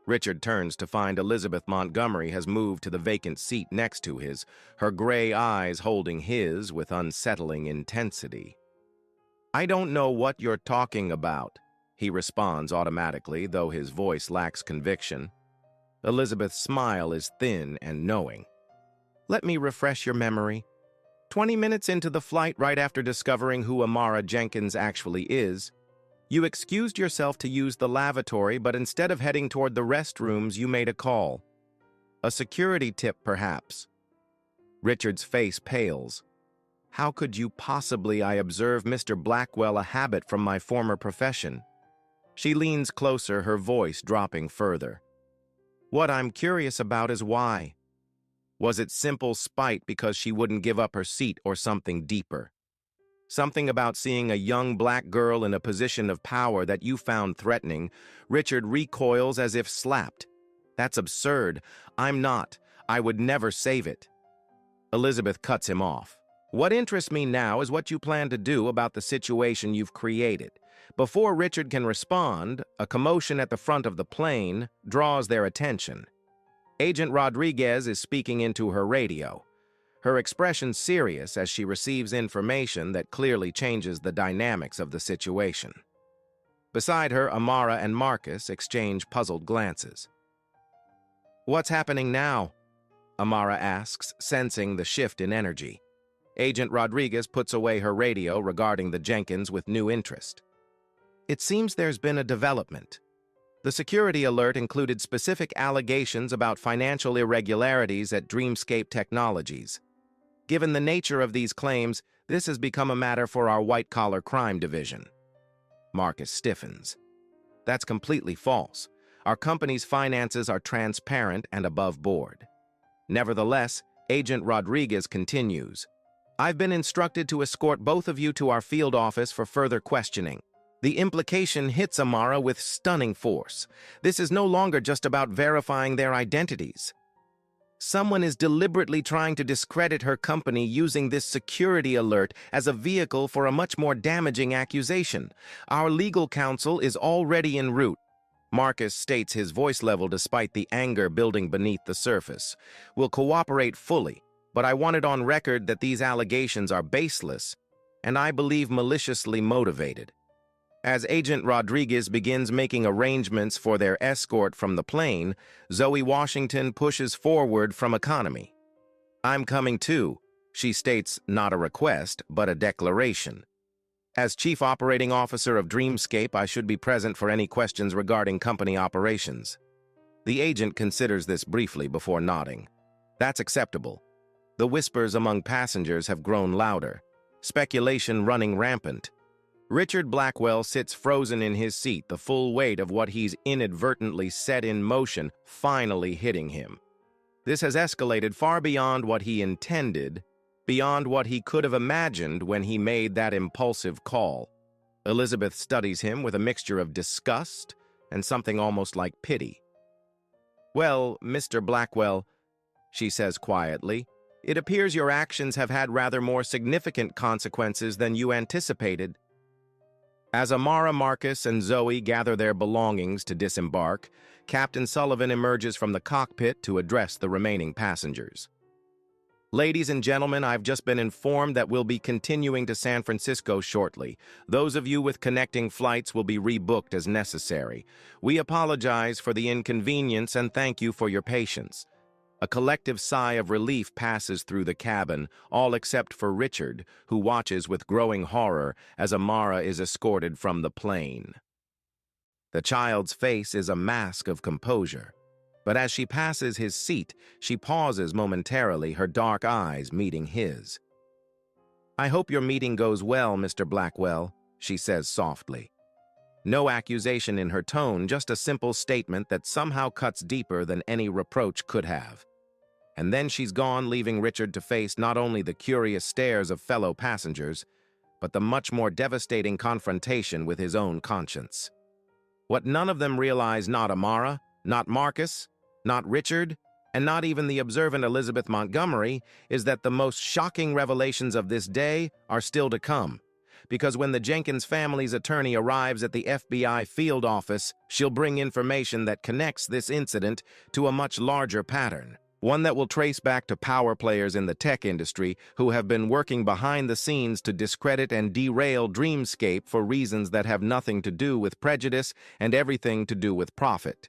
Richard turns to find Elizabeth Montgomery has moved to the vacant seat next to his, her gray eyes holding his with unsettling intensity. I don't know what you're talking about, he responds automatically, though his voice lacks conviction. Elizabeth's smile is thin and knowing. Let me refresh your memory. 20 minutes into the flight, right after discovering who Amara Jenkins actually is, you excused yourself to use the lavatory, but instead of heading toward the restrooms, you made a call. A security tip, perhaps. Richard's face pales. How could you possibly? I observe, Mr. Blackwell, a habit from my former profession. She leans closer, her voice dropping further. What I'm curious about is why. Was it simple spite because she wouldn't give up her seat, or something deeper? Something about seeing a young black girl in a position of power that you found threatening. Richard recoils as if slapped. That's absurd. I'm not. I would never save it. Elizabeth cuts him off. What interests me now is what you plan to do about the situation you've created. Before Richard can respond, a commotion at the front of the plane draws their attention. Agent Rodriguez is speaking into her radio. Her expression serious as she receives information that clearly changes the dynamics of the situation. Beside her, Amara and Marcus exchange puzzled glances. What's happening now? Amara asks, sensing the shift in energy. Agent Rodriguez puts away her radio regarding the Jenkins with new interest. It seems there's been a development. The security alert included specific allegations about financial irregularities at Dreamscape Technologies. Given the nature of these claims, this has become a matter for our white-collar crime division. Marcus stiffens. That's completely false. Our company's finances are transparent and above board. Nevertheless, Agent Rodriguez continues. I've been instructed to escort both of you to our field office for further questioning. The implication hits Amara with stunning force. This is no longer just about verifying their identities. Someone is deliberately trying to discredit her company using this security alert as a vehicle for a much more damaging accusation. Our legal counsel is already en route. Marcus states, his voice level despite the anger building beneath the surface. We'll cooperate fully, but I want it on record that these allegations are baseless and I believe maliciously motivated. As Agent Rodriguez begins making arrangements for their escort from the plane, Zoe Washington pushes forward from economy. I'm coming too, she states, not a request, but a declaration. As Chief Operating Officer of Dreamscape, I should be present for any questions regarding company operations. The agent considers this briefly before nodding. That's acceptable. The whispers among passengers have grown louder, speculation running rampant. Richard Blackwell sits frozen in his seat, the full weight of what he's inadvertently set in motion finally hitting him. This has escalated far beyond what he intended, beyond what he could have imagined when he made that impulsive call. Elizabeth studies him with a mixture of disgust and something almost like pity. Well, Mr. Blackwell, she says quietly, it appears your actions have had rather more significant consequences than you anticipated. As Amara, Marcus, and Zoe gather their belongings to disembark, Captain Sullivan emerges from the cockpit to address the remaining passengers. Ladies and gentlemen, I've just been informed that we'll be continuing to San Francisco shortly. Those of you with connecting flights will be rebooked as necessary. We apologize for the inconvenience and thank you for your patience. A collective sigh of relief passes through the cabin, all except for Richard, who watches with growing horror as Amara is escorted from the plane. The child's face is a mask of composure. But as she passes his seat, she pauses momentarily, her dark eyes meeting his. "I hope your meeting goes well, Mr. Blackwell," she says softly. No accusation in her tone, just a simple statement that somehow cuts deeper than any reproach could have. And then she's gone, leaving Richard to face not only the curious stares of fellow passengers, but the much more devastating confrontation with his own conscience. What none of them realize, not Amara, not Marcus, not Richard, and not even the observant Elizabeth Montgomery, is that the most shocking revelations of this day are still to come. Because when the Jenkins family's attorney arrives at the FBI field office, she'll bring information that connects this incident to a much larger pattern. One that will trace back to power players in the tech industry who have been working behind the scenes to discredit and derail Dreamscape for reasons that have nothing to do with prejudice and everything to do with profit.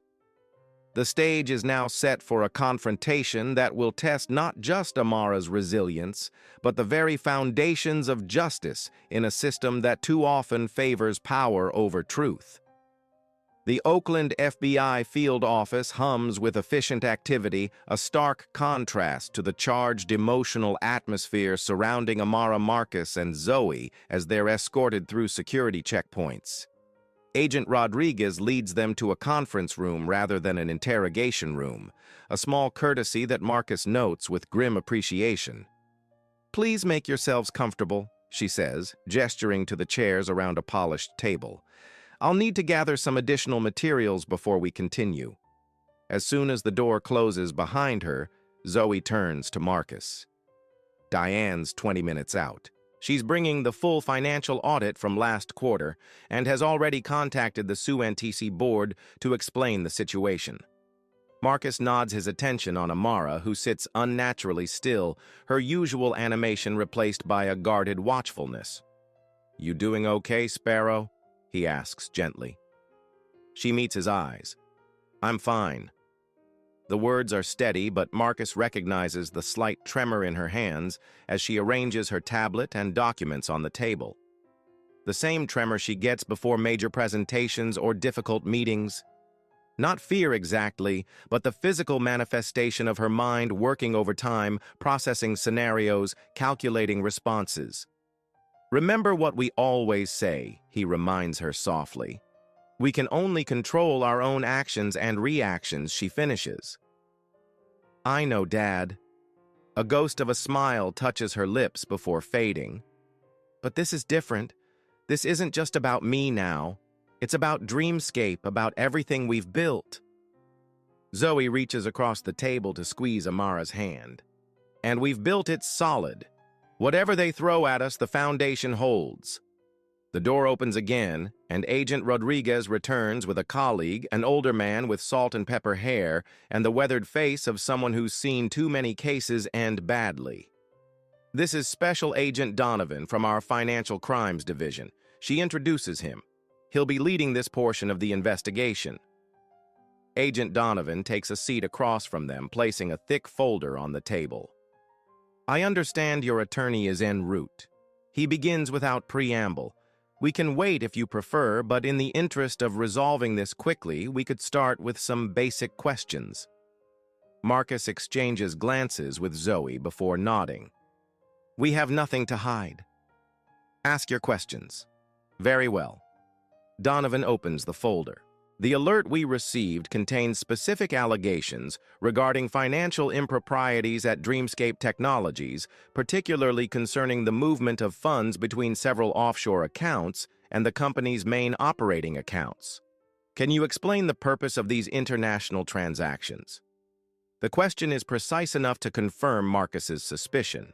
The stage is now set for a confrontation that will test not just Amara's resilience, but the very foundations of justice in a system that too often favors power over truth. The Oakland FBI field office hums with efficient activity, a stark contrast to the charged emotional atmosphere surrounding Amara, Marcus, and Zoe as they're escorted through security checkpoints. Agent Rodriguez leads them to a conference room rather than an interrogation room, a small courtesy that Marcus notes with grim appreciation. "Please make yourselves comfortable," she says, gesturing to the chairs around a polished table. "I'll need to gather some additional materials before we continue." As soon as the door closes behind her, Zoe turns to Marcus. Diane's 20 minutes out. She's bringing the full financial audit from last quarter and has already contacted the SUNTC board to explain the situation. Marcus nods his attention on Amara, who sits unnaturally still, her usual animation replaced by a guarded watchfulness. "You doing okay, Sparrow?" he asks gently. She meets his eyes. "I'm fine." The words are steady, but Marcus recognizes the slight tremor in her hands as she arranges her tablet and documents on the table. The same tremor she gets before major presentations or difficult meetings. Not fear exactly, but the physical manifestation of her mind working overtime, processing scenarios, calculating responses. "Remember what we always say," he reminds her softly. "We can only control our own actions and reactions," she finishes. "I know, Dad." A ghost of a smile touches her lips before fading. "But this is different. This isn't just about me now. It's about Dreamscape, about everything we've built." Zoe reaches across the table to squeeze Amara's hand. "And we've built it solid. Whatever they throw at us, the foundation holds." The door opens again, and Agent Rodriguez returns with a colleague, an older man with salt and pepper hair, and the weathered face of someone who's seen too many cases and badly. "This is Special Agent Donovan from our Financial Crimes Division." She introduces him. "He'll be leading this portion of the investigation." Agent Donovan takes a seat across from them, placing a thick folder on the table. "I understand your attorney is en route." He begins without preamble. "We can wait if you prefer, but in the interest of resolving this quickly, we could start with some basic questions." Marcus exchanges glances with Zoe before nodding. "We have nothing to hide. Ask your questions." "Very well." Donovan opens the folder. "The alert we received contains specific allegations regarding financial improprieties at Dreamscape Technologies, particularly concerning the movement of funds between several offshore accounts and the company's main operating accounts. Can you explain the purpose of these international transactions?" The question is precise enough to confirm Marcus's suspicion.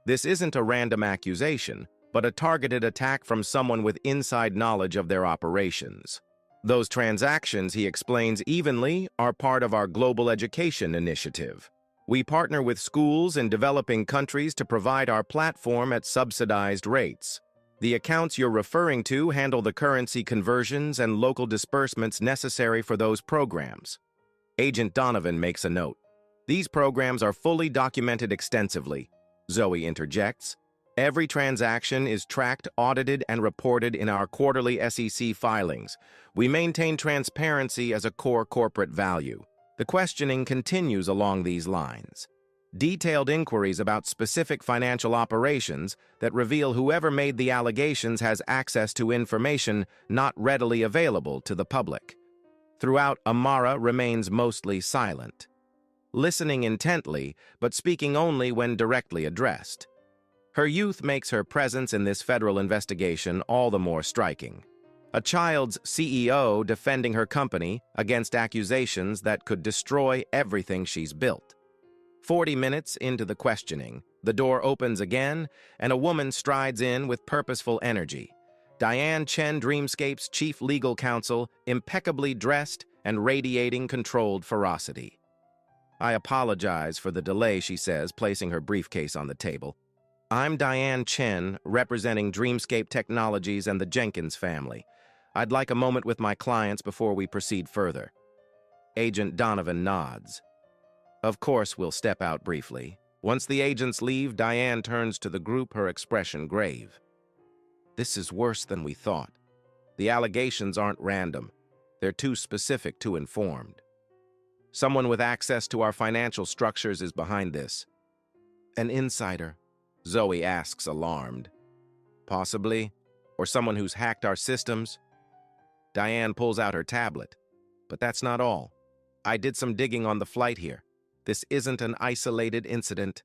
This isn't a random accusation. but a targeted attack from someone with inside knowledge of their operations. Those transactions, he explains evenly, are part of our global education initiative. We partner with schools in developing countries to provide our platform at subsidized rates. The accounts you're referring to handle the currency conversions and local disbursements necessary for those programs. Agent Donovan makes a note. These programs are fully documented extensively, Zoe interjects. Every transaction is tracked, audited, and reported in our quarterly SEC filings. We maintain transparency as a core corporate value. The questioning continues along these lines. Detailed inquiries about specific financial operations that reveal whoever made the allegations has access to information not readily available to the public. Throughout, Amara remains mostly silent, listening intently but speaking only when directly addressed. Her youth makes her presence in this federal investigation all the more striking. A child's CEO defending her company against accusations that could destroy everything she's built. 40 minutes into the questioning, the door opens again, and a woman strides in with purposeful energy. Diane Chen, Dreamscape's chief legal counsel, impeccably dressed and radiating controlled ferocity. "I apologize for the delay," she says, placing her briefcase on the table. "I'm Diane Chen, representing Dreamscape Technologies and the Jenkins family. I'd like a moment with my clients before we proceed further." Agent Donovan nods. "Of course, we'll step out briefly." Once the agents leave, Diane turns to the group, her expression grave. "This is worse than we thought. The allegations aren't random. They're too specific, too informed. Someone with access to our financial structures is behind this." "An insider?" Zoe asks, alarmed. "Possibly. Or someone who's hacked our systems." Diane pulls out her tablet. "But that's not all. I did some digging on the flight here. This isn't an isolated incident."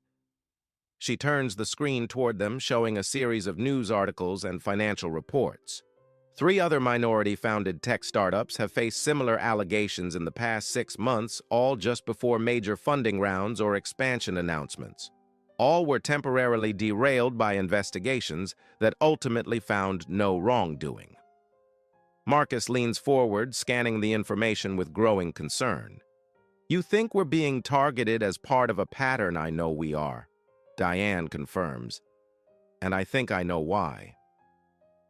She turns the screen toward them, showing a series of news articles and financial reports. 3 other minority-founded tech startups have faced similar allegations in the past 6 months, all just before major funding rounds or expansion announcements. All were temporarily derailed by investigations that ultimately found no wrongdoing. Marcus leans forward, scanning the information with growing concern. "You think we're being targeted as part of a pattern?" "I know we are," Diane confirms. "And I think I know why."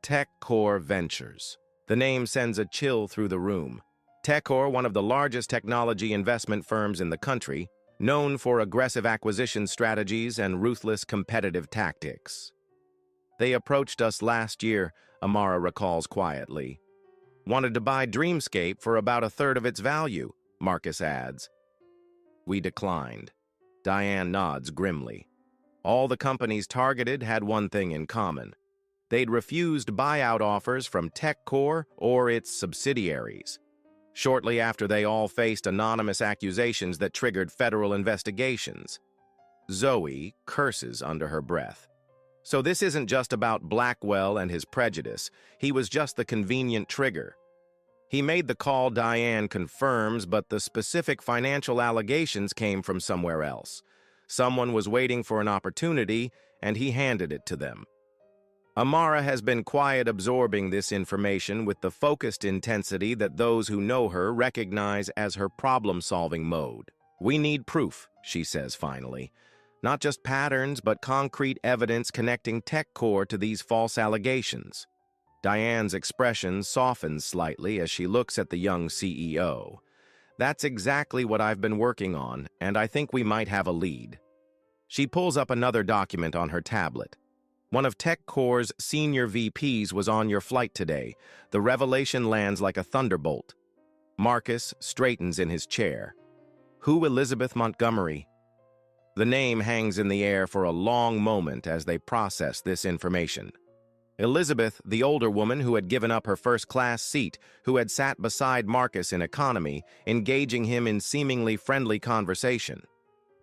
TechCore Ventures. The name sends a chill through the room. TechCore, one of the largest technology investment firms in the country, known for aggressive acquisition strategies and ruthless competitive tactics. "They approached us last year," Amara recalls quietly. "Wanted to buy Dreamscape for about a third of its value," Marcus adds. "We declined." Diane nods grimly. All the companies targeted had one thing in common. They'd refused buyout offers from TechCore or its subsidiaries. Shortly after, they all faced anonymous accusations that triggered federal investigations. Zoe curses under her breath. So this isn't just about Blackwell and his prejudice. He was just the convenient trigger. He made the call, Diane confirms, but the specific financial allegations came from somewhere else. Someone was waiting for an opportunity, and he handed it to them. Amara has been quiet, absorbing this information with the focused intensity that those who know her recognize as her problem-solving mode. "We need proof," she says finally. "Not just patterns, but concrete evidence connecting TechCore to these false allegations." Diane's expression softens slightly as she looks at the young CEO. "That's exactly what I've been working on, and I think we might have a lead." She pulls up another document on her tablet. "One of TechCore's senior VPs was on your flight today. The revelation lands like a thunderbolt." Marcus straightens in his chair. "Who, Elizabeth Montgomery?" The name hangs in the air for a long moment as they process this information. Elizabeth, the older woman who had given up her first-class seat, who had sat beside Marcus in economy, engaging him in seemingly friendly conversation.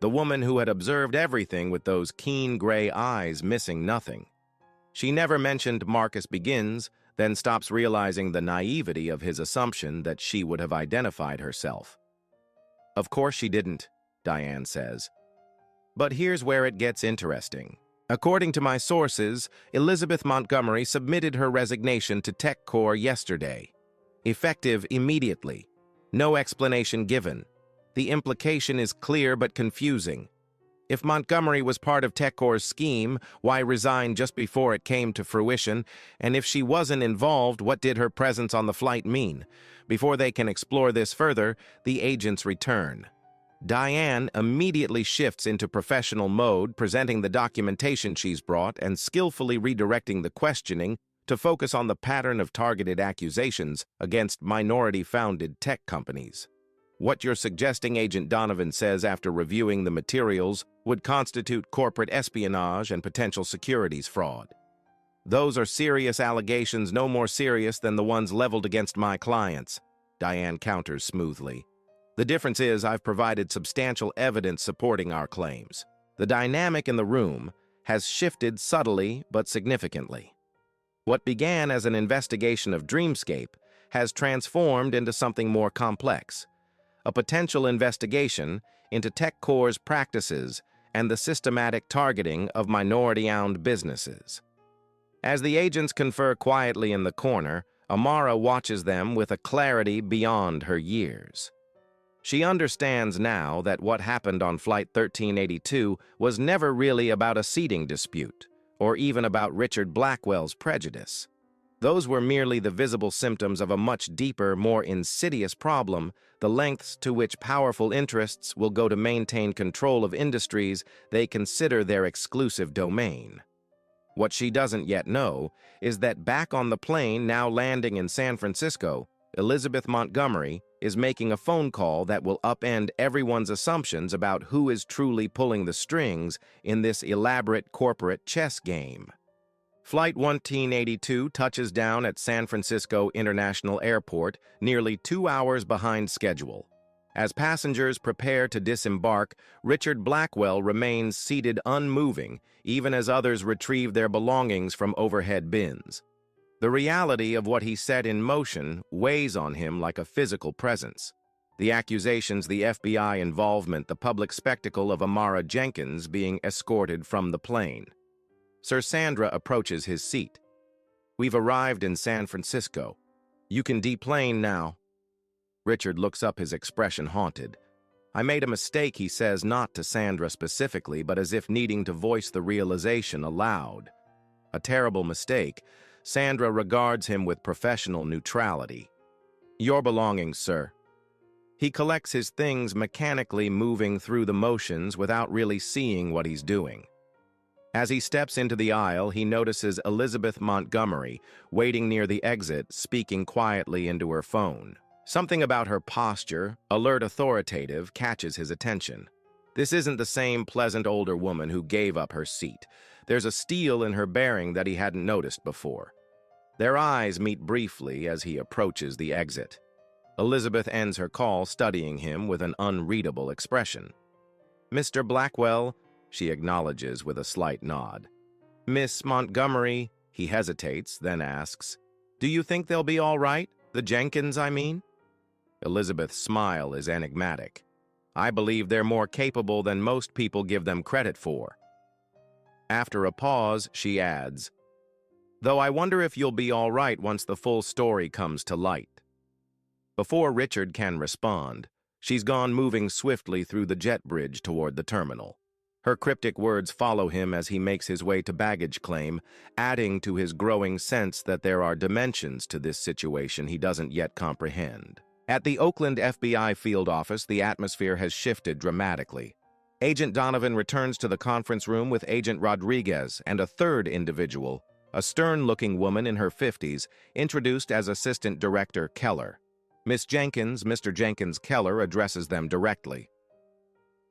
The woman who had observed everything with those keen gray eyes, missing nothing. She never mentioned Marcus Begins, then stops, realizing the naivety of his assumption that she would have identified herself. "Of course she didn't," Diane says. "But here's where it gets interesting. According to my sources, Elizabeth Montgomery submitted her resignation to TechCore yesterday. Effective immediately. No explanation given. The implication is clear but confusing. If Montgomery was part of TechCore's scheme, why resign just before it came to fruition? And if she wasn't involved, what did her presence on the flight mean? Before they can explore this further, the agents return. Diane immediately shifts into professional mode, presenting the documentation she's brought and skillfully redirecting the questioning to focus on the pattern of targeted accusations against minority-founded tech companies. What you're suggesting, Agent Donovan says after reviewing the materials, would constitute corporate espionage and potential securities fraud. Those are serious allegations, no more serious than the ones leveled against my clients, Diane counters smoothly. The difference is I've provided substantial evidence supporting our claims. The dynamic in the room has shifted subtly but significantly. What began as an investigation of Dreamscape has transformed into something more complex. A potential investigation into TechCore's practices and the systematic targeting of minority-owned businesses. As the agents confer quietly in the corner, Amara watches them with a clarity beyond her years. She understands now that what happened on Flight 1382 was never really about a seating dispute, or even about Richard Blackwell's prejudice. Those were merely the visible symptoms of a much deeper, more insidious problem, the lengths to which powerful interests will go to maintain control of industries they consider their exclusive domain. What she doesn't yet know is that back on the plane now landing in San Francisco, Elizabeth Montgomery is making a phone call that will upend everyone's assumptions about who is truly pulling the strings in this elaborate corporate chess game. Flight 1382 touches down at San Francisco International Airport nearly 2 hours behind schedule. As passengers prepare to disembark, Richard Blackwell remains seated unmoving, even as others retrieve their belongings from overhead bins. The reality of what he set in motion weighs on him like a physical presence. The accusations, the FBI involvement, the public spectacle of Amara Jenkins being escorted from the plane. Sir Sandra approaches his seat. "We've arrived in San Francisco. You can deplane now." Richard looks up, his expression haunted. "I made a mistake," he says, not to Sandra specifically, but as if needing to voice the realization aloud. A terrible mistake. Sandra regards him with professional neutrality. "Your belongings, sir." He collects his things, mechanically moving through the motions without really seeing what he's doing. As he steps into the aisle, he notices Elizabeth Montgomery waiting near the exit, speaking quietly into her phone. Something about her posture, alert, authoritative, catches his attention. This isn't the same pleasant older woman who gave up her seat. There's a steel in her bearing that he hadn't noticed before. Their eyes meet briefly as he approaches the exit. Elizabeth ends her call, studying him with an unreadable expression. "Mr. Blackwell," she acknowledges with a slight nod. "Miss Montgomery," he hesitates, then asks, "Do you think they'll be all right? The Jenkins, I mean?" Elizabeth's smile is enigmatic. "I believe they're more capable than most people give them credit for." After a pause, she adds, "Though I wonder if you'll be all right once the full story comes to light." Before Richard can respond, she's gone, moving swiftly through the jet bridge toward the terminal. Her cryptic words follow him as he makes his way to baggage claim, adding to his growing sense that there are dimensions to this situation he doesn't yet comprehend. At the Oakland FBI field office, the atmosphere has shifted dramatically. Agent Donovan returns to the conference room with Agent Rodriguez and a third individual, a stern-looking woman in her 50s, introduced as Assistant Director Keller. Miss Jenkins, Mr. Jenkins Keller addresses them directly.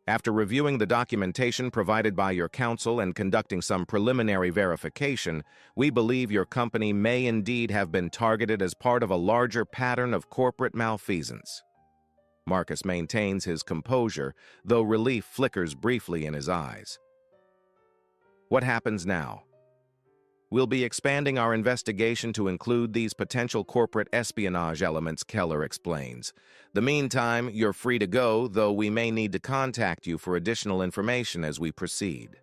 "After reviewing the documentation provided by your counsel and conducting some preliminary verification, we believe your company may indeed have been targeted as part of a larger pattern of corporate malfeasance." Marcus maintains his composure, though relief flickers briefly in his eyes. "What happens now?" "We'll be expanding our investigation to include these potential corporate espionage elements," Keller explains. "The meantime, you're free to go, though we may need to contact you for additional information as we proceed."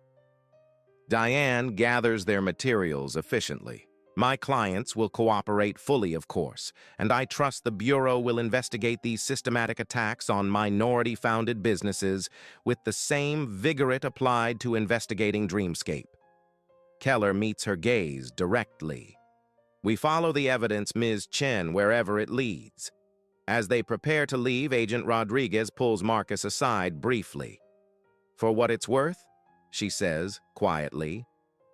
Diane gathers their materials efficiently. My clients will cooperate fully, of course, and I trust the Bureau will investigate these systematic attacks on minority-founded businesses with the same vigor it applied to investigating Dreamscape. Keller meets her gaze directly. We follow the evidence, Ms. Chen, wherever it leads. As they prepare to leave, Agent Rodriguez pulls Marcus aside briefly. For what it's worth, she says, quietly,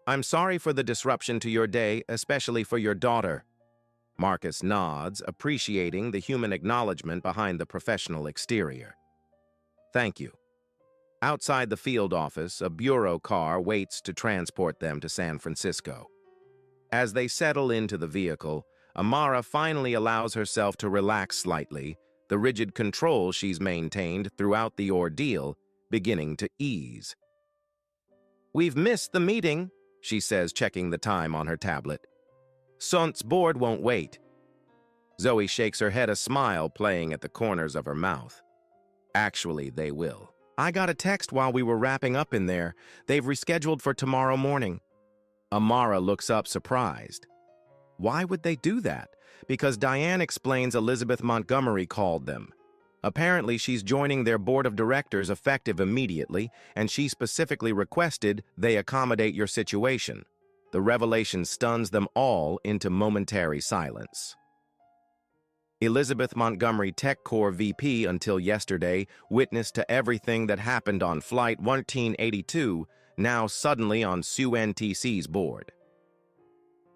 I'm sorry for the disruption to your day, especially for your daughter. Marcus nods, appreciating the human acknowledgement behind the professional exterior. Thank you. Outside the field office, a bureau car waits to transport them to San Francisco. As they settle into the vehicle, Amara finally allows herself to relax slightly, the rigid control she's maintained throughout the ordeal beginning to ease. We've missed the meeting, she says, checking the time on her tablet. Sont's board won't wait. Zoe shakes her head, a smile playing at the corners of her mouth. Actually, they will. I got a text while we were wrapping up in there. They've rescheduled for tomorrow morning. Amara looks up, surprised. Why would they do that? Because Diane explains Elizabeth Montgomery called them. Apparently, she's joining their board of directors effective immediately, and she specifically requested they accommodate your situation. The revelation stuns them all into momentary silence. Elizabeth Montgomery, Tech Corps VP until yesterday, witness to everything that happened on Flight 1382, now suddenly on SUNTC's board.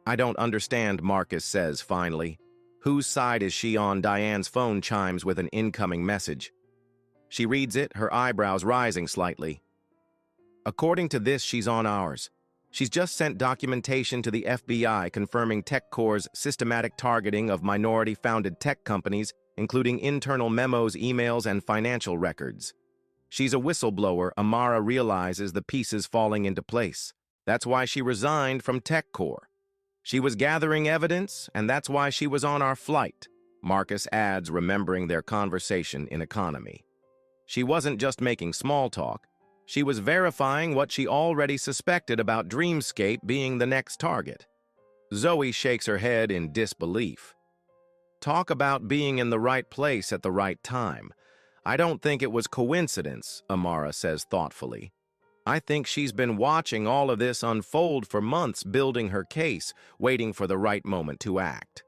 I don't understand, Marcus says finally. Whose side is she on? Diane's phone chimes with an incoming message. She reads it, her eyebrows rising slightly. According to this, she's on ours. She's just sent documentation to the FBI confirming Tech Corps' systematic targeting of minority-founded tech companies, including internal memos, emails, and financial records. She's a whistleblower. Amara realizes the pieces falling into place. That's why she resigned from Tech Corps. She was gathering evidence, and that's why she was on our flight, Marcus adds, remembering their conversation in economy. She wasn't just making small talk. She was verifying what she already suspected about Dreamscape being the next target. Zoe shakes her head in disbelief. Talk about being in the right place at the right time. I don't think it was coincidence, Amara says thoughtfully. I think she's been watching all of this unfold for months, building her case, waiting for the right moment to act.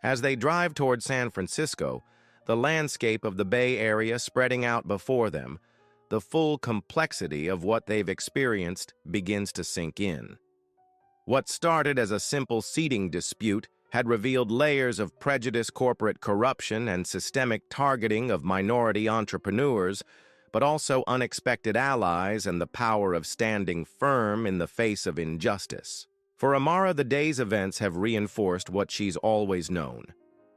As they drive toward San Francisco, the landscape of the Bay Area spreading out before them, the full complexity of what they've experienced begins to sink in. What started as a simple seating dispute had revealed layers of prejudice, corporate corruption, and systemic targeting of minority entrepreneurs, but also unexpected allies and the power of standing firm in the face of injustice. For Amara, the day's events have reinforced what she's always known,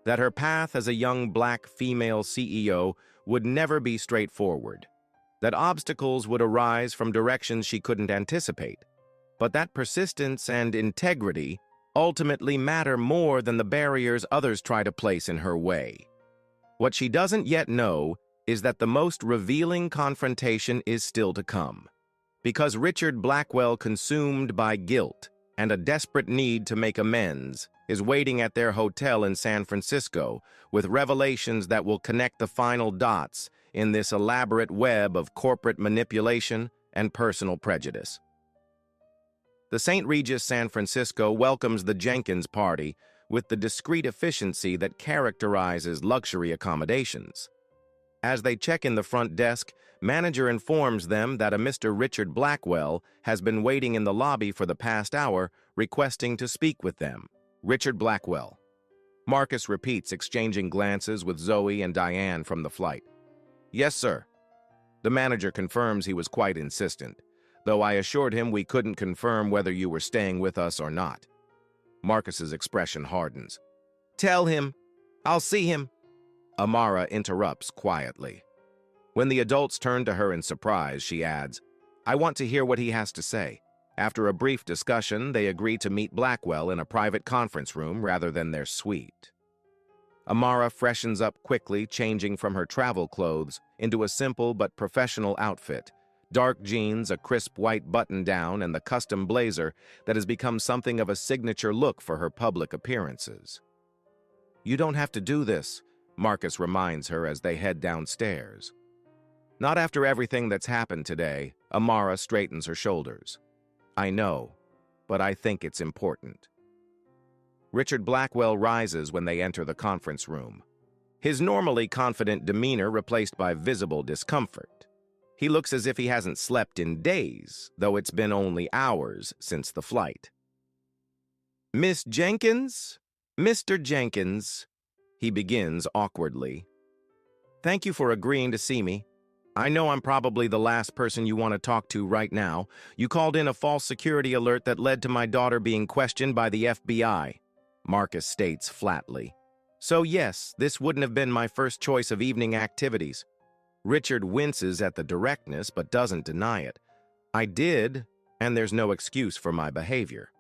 that her path as a young black female CEO would never be straightforward, that obstacles would arise from directions she couldn't anticipate, but that persistence and integrity ultimately matter more than the barriers others try to place in her way. What she doesn't yet know is that the most revealing confrontation is still to come. Because Richard Blackwell, consumed by guilt and a desperate need to make amends, is waiting at their hotel in San Francisco with revelations that will connect the final dots in this elaborate web of corporate manipulation and personal prejudice. The St. Regis San Francisco welcomes the Jenkins party with the discreet efficiency that characterizes luxury accommodations. As they check in the front desk, manager informs them that a Mr. Richard Blackwell has been waiting in the lobby for the past hour, requesting to speak with them. Richard Blackwell. Marcus repeats, exchanging glances with Zoe and Diane from the flight. Yes, sir. The manager confirms he was quite insistent, though I assured him we couldn't confirm whether you were staying with us or not. Marcus's expression hardens. Tell him. I'll see him. Amara interrupts quietly. When the adults turn to her in surprise, she adds, I want to hear what he has to say. After a brief discussion, they agree to meet Blackwell in a private conference room rather than their suite. Amara freshens up quickly, changing from her travel clothes into a simple but professional outfit, Dark jeans, a crisp white button-down, and the custom blazer that has become something of a signature look for her public appearances. "You don't have to do this," Marcus reminds her as they head downstairs. "Not after everything that's happened today," Amara straightens her shoulders. "I know, but I think it's important." Richard Blackwell rises when they enter the conference room, his normally confident demeanor replaced by visible discomfort. He looks as if he hasn't slept in days, though it's been only hours since the flight. "Miss Jenkins? Mr. Jenkins," he begins awkwardly. "Thank you for agreeing to see me. I know I'm probably the last person you want to talk to right now. You called in a false security alert that led to my daughter being questioned by the FBI," Marcus states flatly. "So yes, this wouldn't have been my first choice of evening activities." Richard winces at the directness but doesn't deny it. "I did, and there's no excuse for my behavior.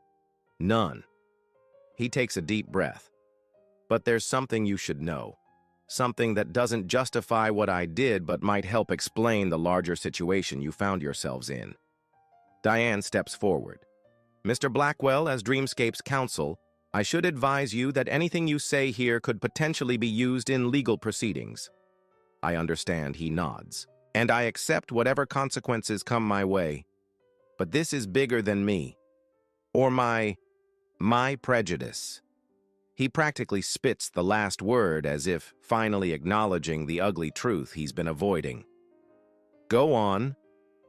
None." He takes a deep breath. "But there's something you should know. Something that doesn't justify what I did but might help explain the larger situation you found yourselves in." Diane steps forward. "Mr. Blackwell, as Dreamscape's counsel, I should advise you that anything you say here could potentially be used in legal proceedings." I understand, he nods. "And I accept whatever consequences come my way. But this is bigger than me. Or my prejudice." He practically spits the last word as if finally acknowledging the ugly truth he's been avoiding. "Go on,"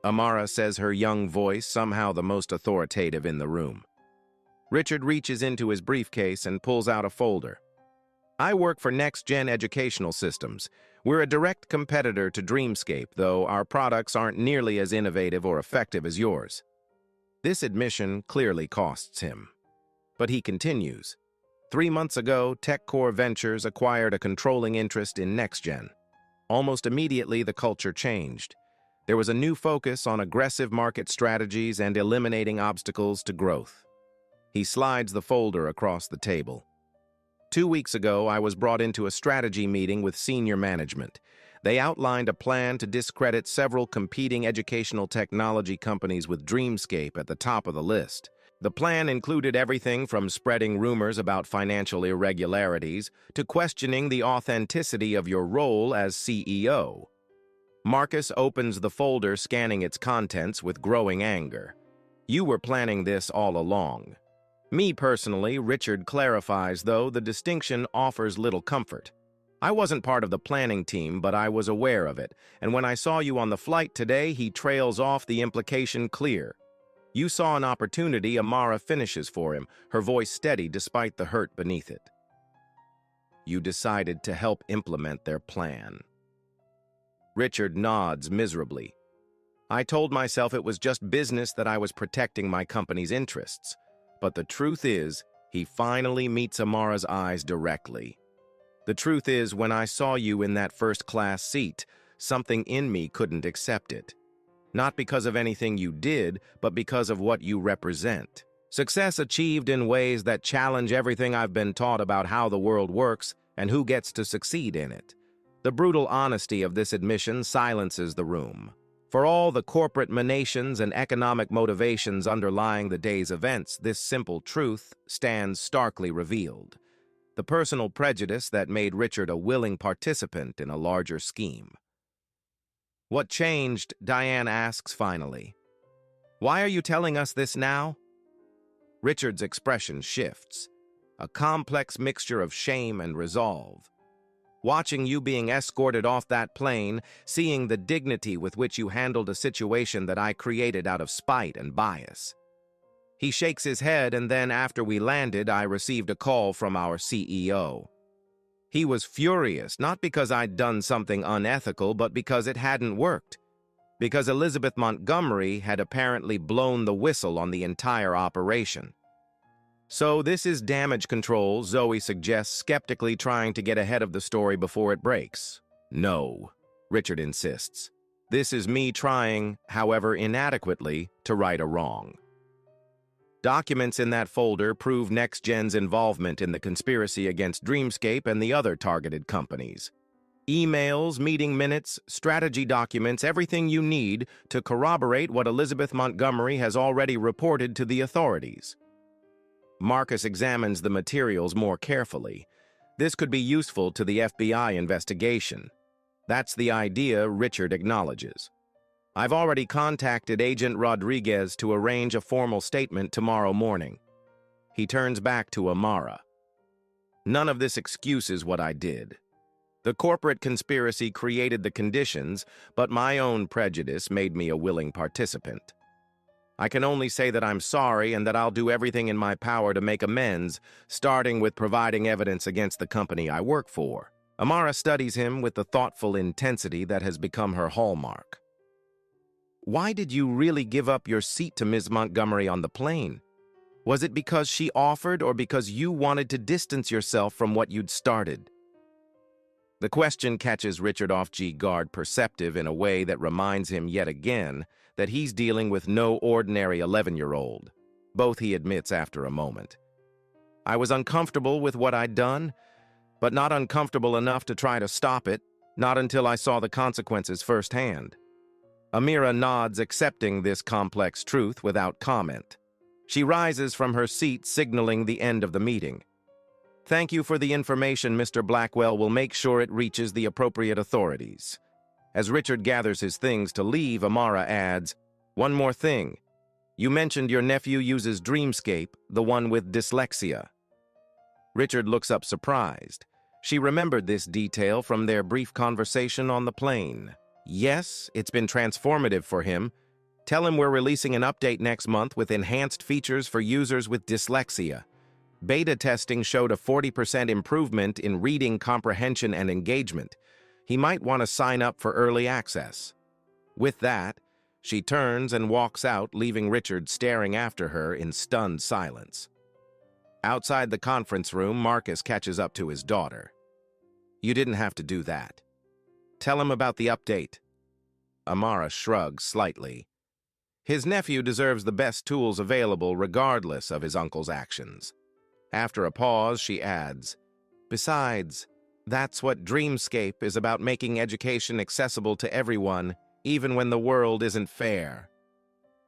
Amara says, her young voice somehow the most authoritative in the room. Richard reaches into his briefcase and pulls out a folder. "I work for Next Gen Educational Systems. We're a direct competitor to Dreamscape, though our products aren't nearly as innovative or effective as yours." This admission clearly costs him. But he continues. 3 months ago, TechCore Ventures acquired a controlling interest in NextGen. Almost immediately, the culture changed. There was a new focus on aggressive market strategies and eliminating obstacles to growth. He slides the folder across the table. 2 weeks ago, I was brought into a strategy meeting with senior management. They outlined a plan to discredit several competing educational technology companies with Dreamscape at the top of the list. The plan included everything from spreading rumors about financial irregularities to questioning the authenticity of your role as CEO. Marcus opens the folder, scanning its contents with growing anger. "You were planning this all along." "Me personally," Richard clarifies, though the distinction offers little comfort. "I wasn't part of the planning team, but I was aware of it, and when I saw you on the flight today," he trails off, the implication clear. "You saw an opportunity," Amara finishes for him, her voice steady despite the hurt beneath it. "You decided to help implement their plan." Richard nods miserably. "I told myself it was just business, that I was protecting my company's interests. But the truth is," he finally meets Amara's eyes directly. "The truth is, when I saw you in that first-class seat, something in me couldn't accept it. Not because of anything you did, but because of what you represent. Success achieved in ways that challenge everything I've been taught about how the world works and who gets to succeed in it." The brutal honesty of this admission silences the room. For all the corporate machinations and economic motivations underlying the day's events, this simple truth stands starkly revealed. The personal prejudice that made Richard a willing participant in a larger scheme. "What changed?" Diane asks finally. "Why are you telling us this now?" Richard's expression shifts, a complex mixture of shame and resolve. "Watching you being escorted off that plane, seeing the dignity with which you handled a situation that I created out of spite and bias." He shakes his head, and then after we landed, I received a call from our CEO. He was furious, not because I'd done something unethical, but because it hadn't worked. Because Elizabeth Montgomery had apparently blown the whistle on the entire operation. "So this is damage control," Zoe suggests, skeptically trying to get ahead of the story before it breaks. "No," Richard insists. "This is me trying, however inadequately, to right a wrong." Documents in that folder prove NextGen's involvement in the conspiracy against Dreamscape and the other targeted companies. Emails, meeting minutes, strategy documents, everything you need to corroborate what Elizabeth Montgomery has already reported to the authorities. Marcus examines the materials more carefully. This could be useful to the FBI investigation. That's the idea Richard acknowledges. I've already contacted Agent Rodriguez to arrange a formal statement tomorrow morning. He turns back to Amara. None of this excuses what I did. The corporate conspiracy created the conditions, but my own prejudice made me a willing participant. I can only say that I'm sorry and that I'll do everything in my power to make amends, starting with providing evidence against the company I work for. Amara studies him with the thoughtful intensity that has become her hallmark. Why did you really give up your seat to Ms. Montgomery on the plane? Was it because she offered or because you wanted to distance yourself from what you'd started? The question catches Richard off guard, perceptive in a way that reminds him yet again that he's dealing with no ordinary 11-year-old. Both he admits after a moment. I was uncomfortable with what I'd done, but not uncomfortable enough to try to stop it, not until I saw the consequences firsthand. Amira nods, accepting this complex truth without comment. She rises from her seat, signaling the end of the meeting. Thank you for the information, Mr. Blackwell. Will make sure it reaches the appropriate authorities. As Richard gathers his things to leave, Amara adds, one more thing. You mentioned your nephew uses Dreamscape, the one with dyslexia. Richard looks up surprised. She remembered this detail from their brief conversation on the plane. Yes, it's been transformative for him. Tell him we're releasing an update next month with enhanced features for users with dyslexia. Beta testing showed a 40% improvement in reading comprehension and engagement. He might want to sign up for early access. With that, she turns and walks out, leaving Richard staring after her in stunned silence. Outside the conference room, Marcus catches up to his daughter. You didn't have to do that. Tell him about the update. Amara shrugs slightly. His nephew deserves the best tools available regardless of his uncle's actions. After a pause, she adds, besides, that's what Dreamscape is about, making education accessible to everyone, even when the world isn't fair.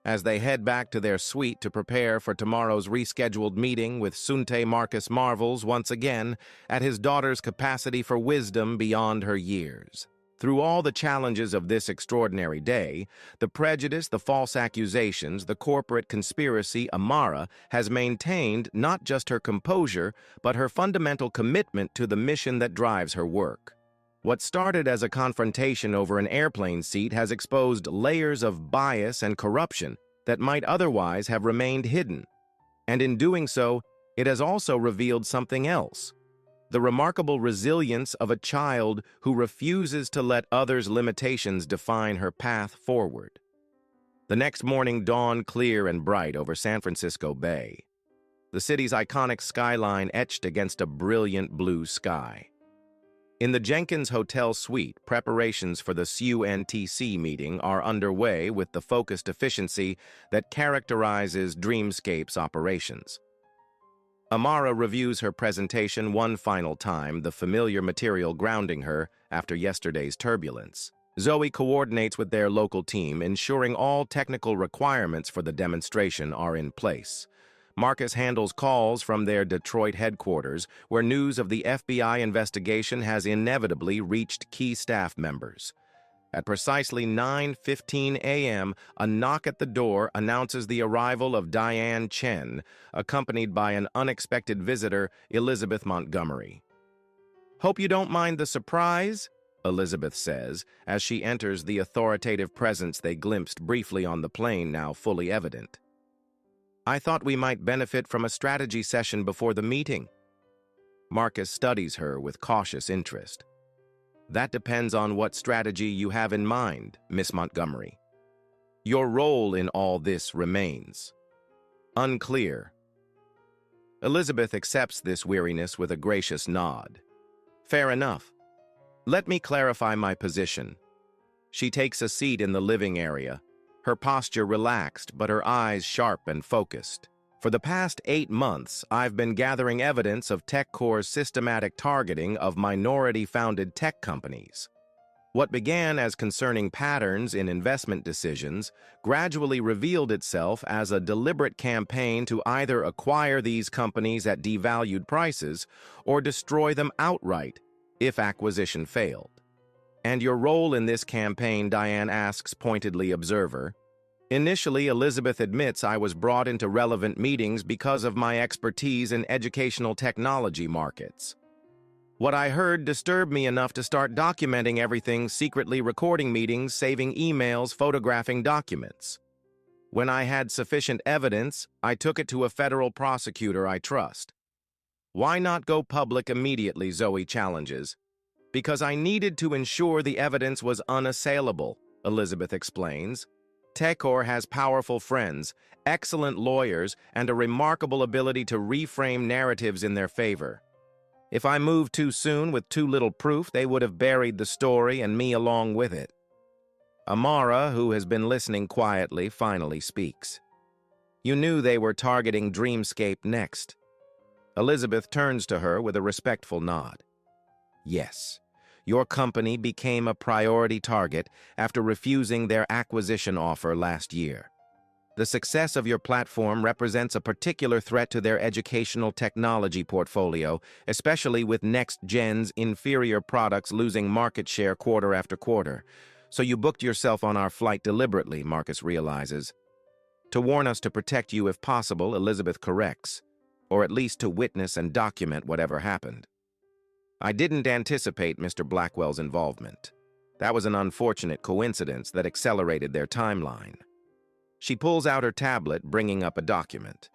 As they head back to their suite to prepare for tomorrow's rescheduled meeting with Sunte, Marcus marvels once again at his daughter's capacity for wisdom beyond her years. Through all the challenges of this extraordinary day, the prejudice, the false accusations, the corporate conspiracy, Amara has maintained not just her composure, but her fundamental commitment to the mission that drives her work. What started as a confrontation over an airplane seat has exposed layers of bias and corruption that might otherwise have remained hidden. And in doing so, it has also revealed something else. The remarkable resilience of a child who refuses to let others' limitations define her path forward. The next morning dawned clear and bright over San Francisco Bay. The city's iconic skyline etched against a brilliant blue sky. In the Jenkins Hotel suite, preparations for the SUNTC meeting are underway with the focused efficiency that characterizes Dreamscape's operations. Amara reviews her presentation one final time, the familiar material grounding her after yesterday's turbulence. Zoe coordinates with their local team, ensuring all technical requirements for the demonstration are in place. Marcus handles calls from their Detroit headquarters, where news of the FBI investigation has inevitably reached key staff members. At precisely 9:15 a.m., a knock at the door announces the arrival of Diane Chen, accompanied by an unexpected visitor, Elizabeth Montgomery. "Hope you don't mind the surprise," Elizabeth says, as she enters the authoritative presence they glimpsed briefly on the plane, now fully evident. "I thought we might benefit from a strategy session before the meeting." Marcus studies her with cautious interest. "That depends on what strategy you have in mind, Miss Montgomery. Your role in all this remains unclear." Elizabeth accepts this weariness with a gracious nod. "Fair enough. Let me clarify my position." She takes a seat in the living area, her posture relaxed but her eyes sharp and focused. For the past 8 months, I've been gathering evidence of TechCore's systematic targeting of minority-founded tech companies. What began as concerning patterns in investment decisions gradually revealed itself as a deliberate campaign to either acquire these companies at devalued prices or destroy them outright if acquisition failed. "And your role in this campaign," Diane asks pointedly, observer. Initially, Elizabeth admits, "I was brought into relevant meetings because of my expertise in educational technology markets. What I heard disturbed me enough to start documenting everything, secretly recording meetings, saving emails, photographing documents. When I had sufficient evidence, I took it to a federal prosecutor I trust." "Why not go public immediately?" Zoe challenges. "Because I needed to ensure the evidence was unassailable," Elizabeth explains. "TechCore has powerful friends, excellent lawyers, and a remarkable ability to reframe narratives in their favor. If I moved too soon with too little proof, they would have buried the story and me along with it." Amara, who has been listening quietly, finally speaks. "You knew they were targeting Dreamscape next." Elizabeth turns to her with a respectful nod. "Yes, your company became a priority target after refusing their acquisition offer last year. The success of your platform represents a particular threat to their educational technology portfolio, especially with next-gen's inferior products losing market share quarter after quarter. So you booked yourself on our flight deliberately," Marcus realizes. "To warn us to protect you if possible," Elizabeth corrects, "or at least to witness and document whatever happened. I didn't anticipate Mr. Blackwell's involvement. That was an unfortunate coincidence that accelerated their timeline." She pulls out her tablet, bringing up a document.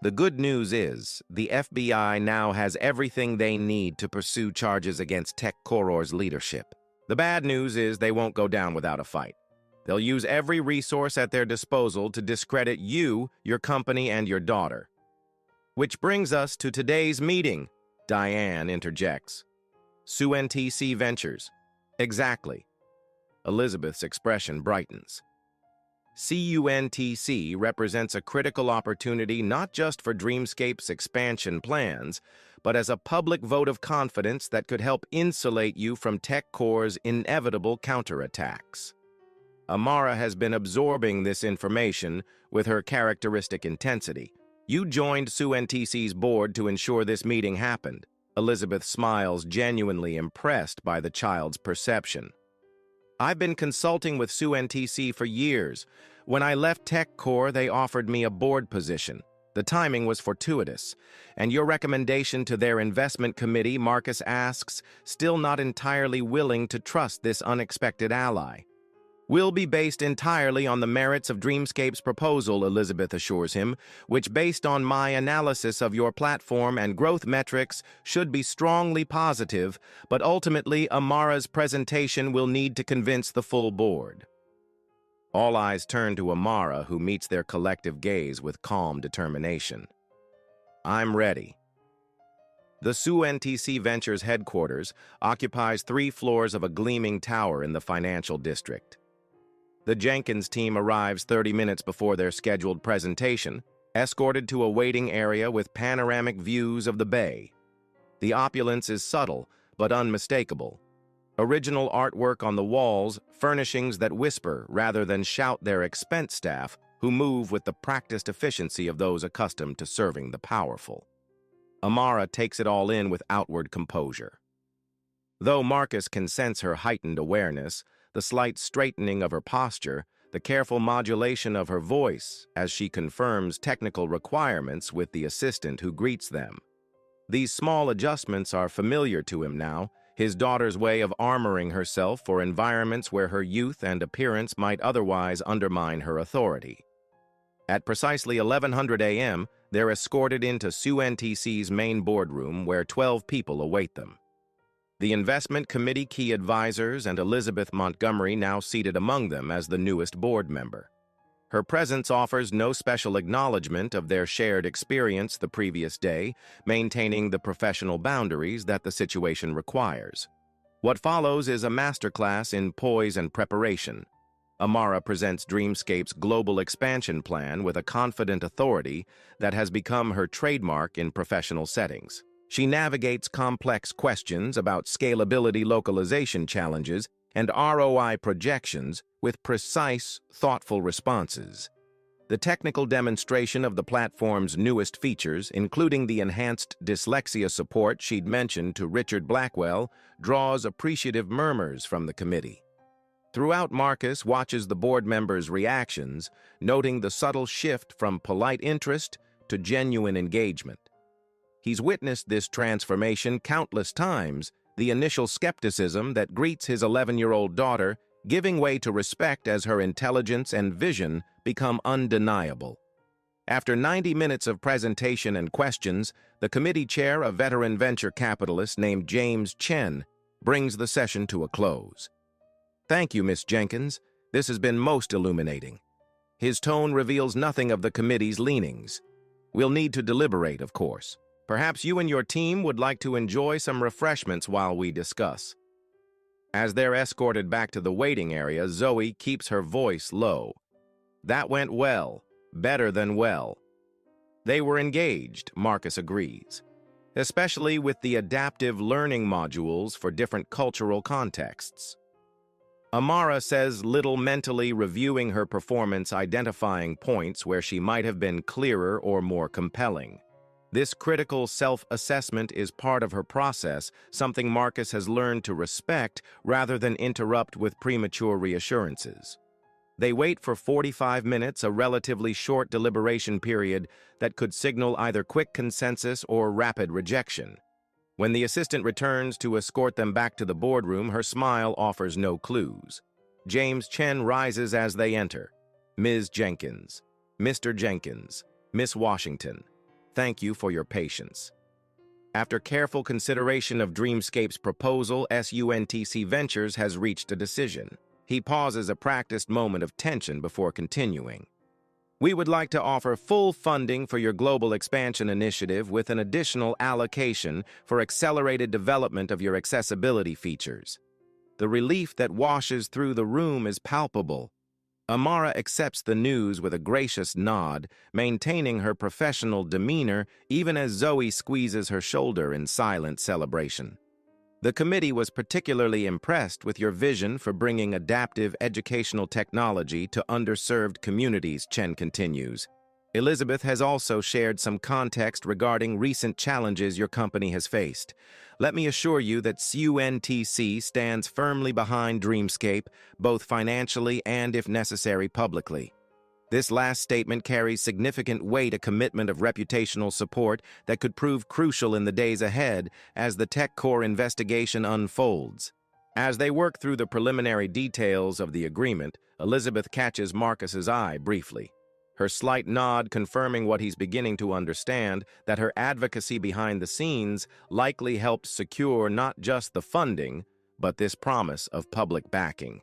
"The good news is, the FBI now has everything they need to pursue charges against TechCore's leadership. The bad news is they won't go down without a fight. They'll use every resource at their disposal to discredit you, your company, and your daughter." "Which brings us to today's meeting," Diane interjects. "SUNTC Ventures." "Exactly." Elizabeth's expression brightens. "SUNTC represents a critical opportunity not just for Dreamscape's expansion plans, but as a public vote of confidence that could help insulate you from TechCore's inevitable counterattacks." Amara has been absorbing this information with her characteristic intensity. "You joined SUNTC's board to ensure this meeting happened." Elizabeth smiles, genuinely impressed by the child's perception. "I've been consulting with SUNTC for years. When I left TechCore, they offered me a board position. The timing was fortuitous. And your recommendation to their investment committee," Marcus asks, still not entirely willing to trust this unexpected ally. "Will be based entirely on the merits of Dreamscape's proposal," Elizabeth assures him, "which, based on my analysis of your platform and growth metrics, should be strongly positive, but ultimately Amara's presentation will need to convince the full board." All eyes turn to Amara, who meets their collective gaze with calm determination. "I'm ready." The SUNTC Ventures headquarters occupies 3 floors of a gleaming tower in the financial district. The Jenkins team arrives 30 minutes before their scheduled presentation, escorted to a waiting area with panoramic views of the bay. The opulence is subtle, but unmistakable. Original artwork on the walls, furnishings that whisper rather than shout their expense staff, who move with the practiced efficiency of those accustomed to serving the powerful. Amara takes it all in with outward composure. Though Marcus can sense her heightened awareness, the slight straightening of her posture, the careful modulation of her voice as she confirms technical requirements with the assistant who greets them. These small adjustments are familiar to him now, his daughter's way of armoring herself for environments where her youth and appearance might otherwise undermine her authority. At precisely 1100 a.m., they're escorted into SUNTC's main boardroom where 12 people await them. The investment committee key advisors and Elizabeth Montgomery now seated among them as the newest board member. Her presence offers no special acknowledgement of their shared experience the previous day, maintaining the professional boundaries that the situation requires. What follows is a masterclass in poise and preparation. Amara presents Dreamscape's global expansion plan with a confident authority that has become her trademark in professional settings. She navigates complex questions about scalability localization challenges and ROI projections with precise, thoughtful responses. The technical demonstration of the platform's newest features, including the enhanced dyslexia support she'd mentioned to Richard Blackwell, draws appreciative murmurs from the committee. Throughout, Marcus watches the board members' reactions, noting the subtle shift from polite interest to genuine engagement. He's witnessed this transformation countless times, the initial skepticism that greets his 11-year-old daughter giving way to respect as her intelligence and vision become undeniable. After 90 minutes of presentation and questions, the committee chair, a veteran venture capitalist named James Chen, brings the session to a close. "Thank you, Miss Jenkins. This has been most illuminating." His tone reveals nothing of the committee's leanings. "We'll need to deliberate, of course. Perhaps you and your team would like to enjoy some refreshments while we discuss." As they're escorted back to the waiting area, Zoe keeps her voice low. "That went well. Better than well." They were engaged, Marcus agrees, especially with the adaptive learning modules for different cultural contexts. Amara says little, mentally reviewing her performance, identifying points where she might have been clearer or more compelling. This critical self-assessment is part of her process, something Marcus has learned to respect rather than interrupt with premature reassurances. They wait for 45 minutes, a relatively short deliberation period that could signal either quick consensus or rapid rejection. When the assistant returns to escort them back to the boardroom, her smile offers no clues. James Chen rises as they enter. "Ms. Jenkins, Mr. Jenkins, Miss Washington, thank you for your patience." After careful consideration of Dreamscape's proposal, SUNTC Ventures has reached a decision. He pauses a practiced moment of tension before continuing. "We would like to offer full funding for your global expansion initiative with an additional allocation for accelerated development of your accessibility features." The relief that washes through the room is palpable. Amara accepts the news with a gracious nod, maintaining her professional demeanor even as Zoe squeezes her shoulder in silent celebration. "The committee was particularly impressed with your vision for bringing adaptive educational technology to underserved communities," Chen continues. "Elizabeth has also shared some context regarding recent challenges your company has faced. Let me assure you that SUNTC stands firmly behind Dreamscape, both financially and, if necessary, publicly." This last statement carries significant weight, a commitment of reputational support that could prove crucial in the days ahead as the TechCore investigation unfolds. As they work through the preliminary details of the agreement, Elizabeth catches Marcus's eye briefly. Her slight nod confirming what he's beginning to understand, that her advocacy behind the scenes likely helped secure not just the funding, but this promise of public backing.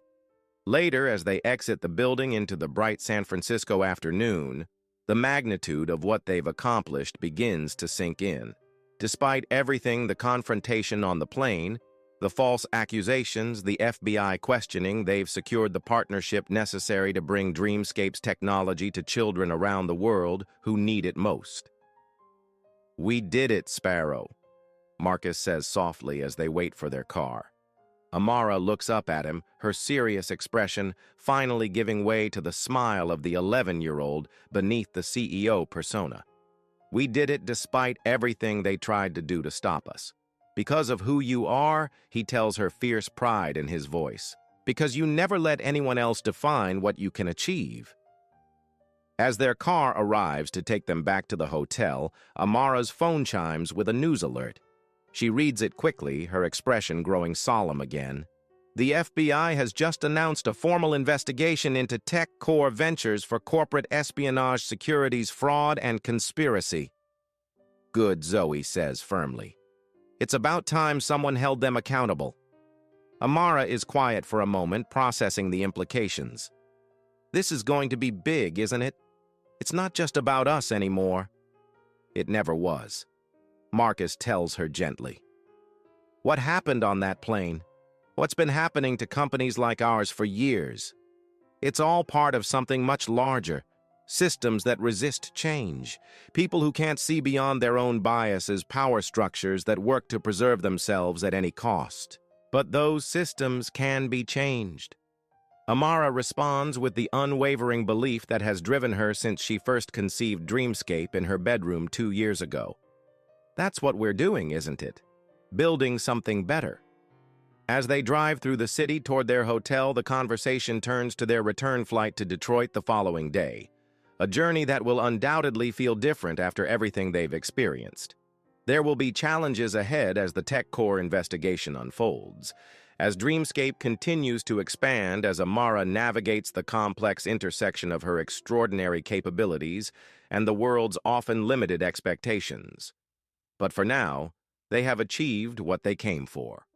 Later, as they exit the building into the bright San Francisco afternoon, the magnitude of what they've accomplished begins to sink in. Despite everything, the confrontation on the plane, the false accusations, the FBI questioning, they've secured the partnership necessary to bring Dreamscape's technology to children around the world who need it most. "We did it, Sparrow," Marcus says softly as they wait for their car. Amara looks up at him, her serious expression finally giving way to the smile of the 11-year-old beneath the CEO persona. "We did it despite everything they tried to do to stop us. Because of who you are," he tells her, fierce pride in his voice. "Because you never let anyone else define what you can achieve." As their car arrives to take them back to the hotel, Amara's phone chimes with a news alert. She reads it quickly, her expression growing solemn again. "The FBI has just announced a formal investigation into TechCore Ventures for corporate espionage, securities fraud, and conspiracy." "Good," Zoe says firmly. "It's about time someone held them accountable." Amara is quiet for a moment, processing the implications. "This is going to be big, isn't it? It's not just about us anymore." "It never was," Marcus tells her gently. "What happened on that plane? What's been happening to companies like ours for years?" It's all part of something much larger. Systems that resist change. People who can't see beyond their own biases, power structures that work to preserve themselves at any cost. But those systems can be changed. Amara responds with the unwavering belief that has driven her since she first conceived Dreamscape in her bedroom 2 years ago. That's what we're doing, isn't it? Building something better. As they drive through the city toward their hotel, the conversation turns to their return flight to Detroit the following day, a journey that will undoubtedly feel different after everything they've experienced. There will be challenges ahead as the TechCore investigation unfolds, as Dreamscape continues to expand, as Amara navigates the complex intersection of her extraordinary capabilities and the world's often limited expectations. But for now, they have achieved what they came for.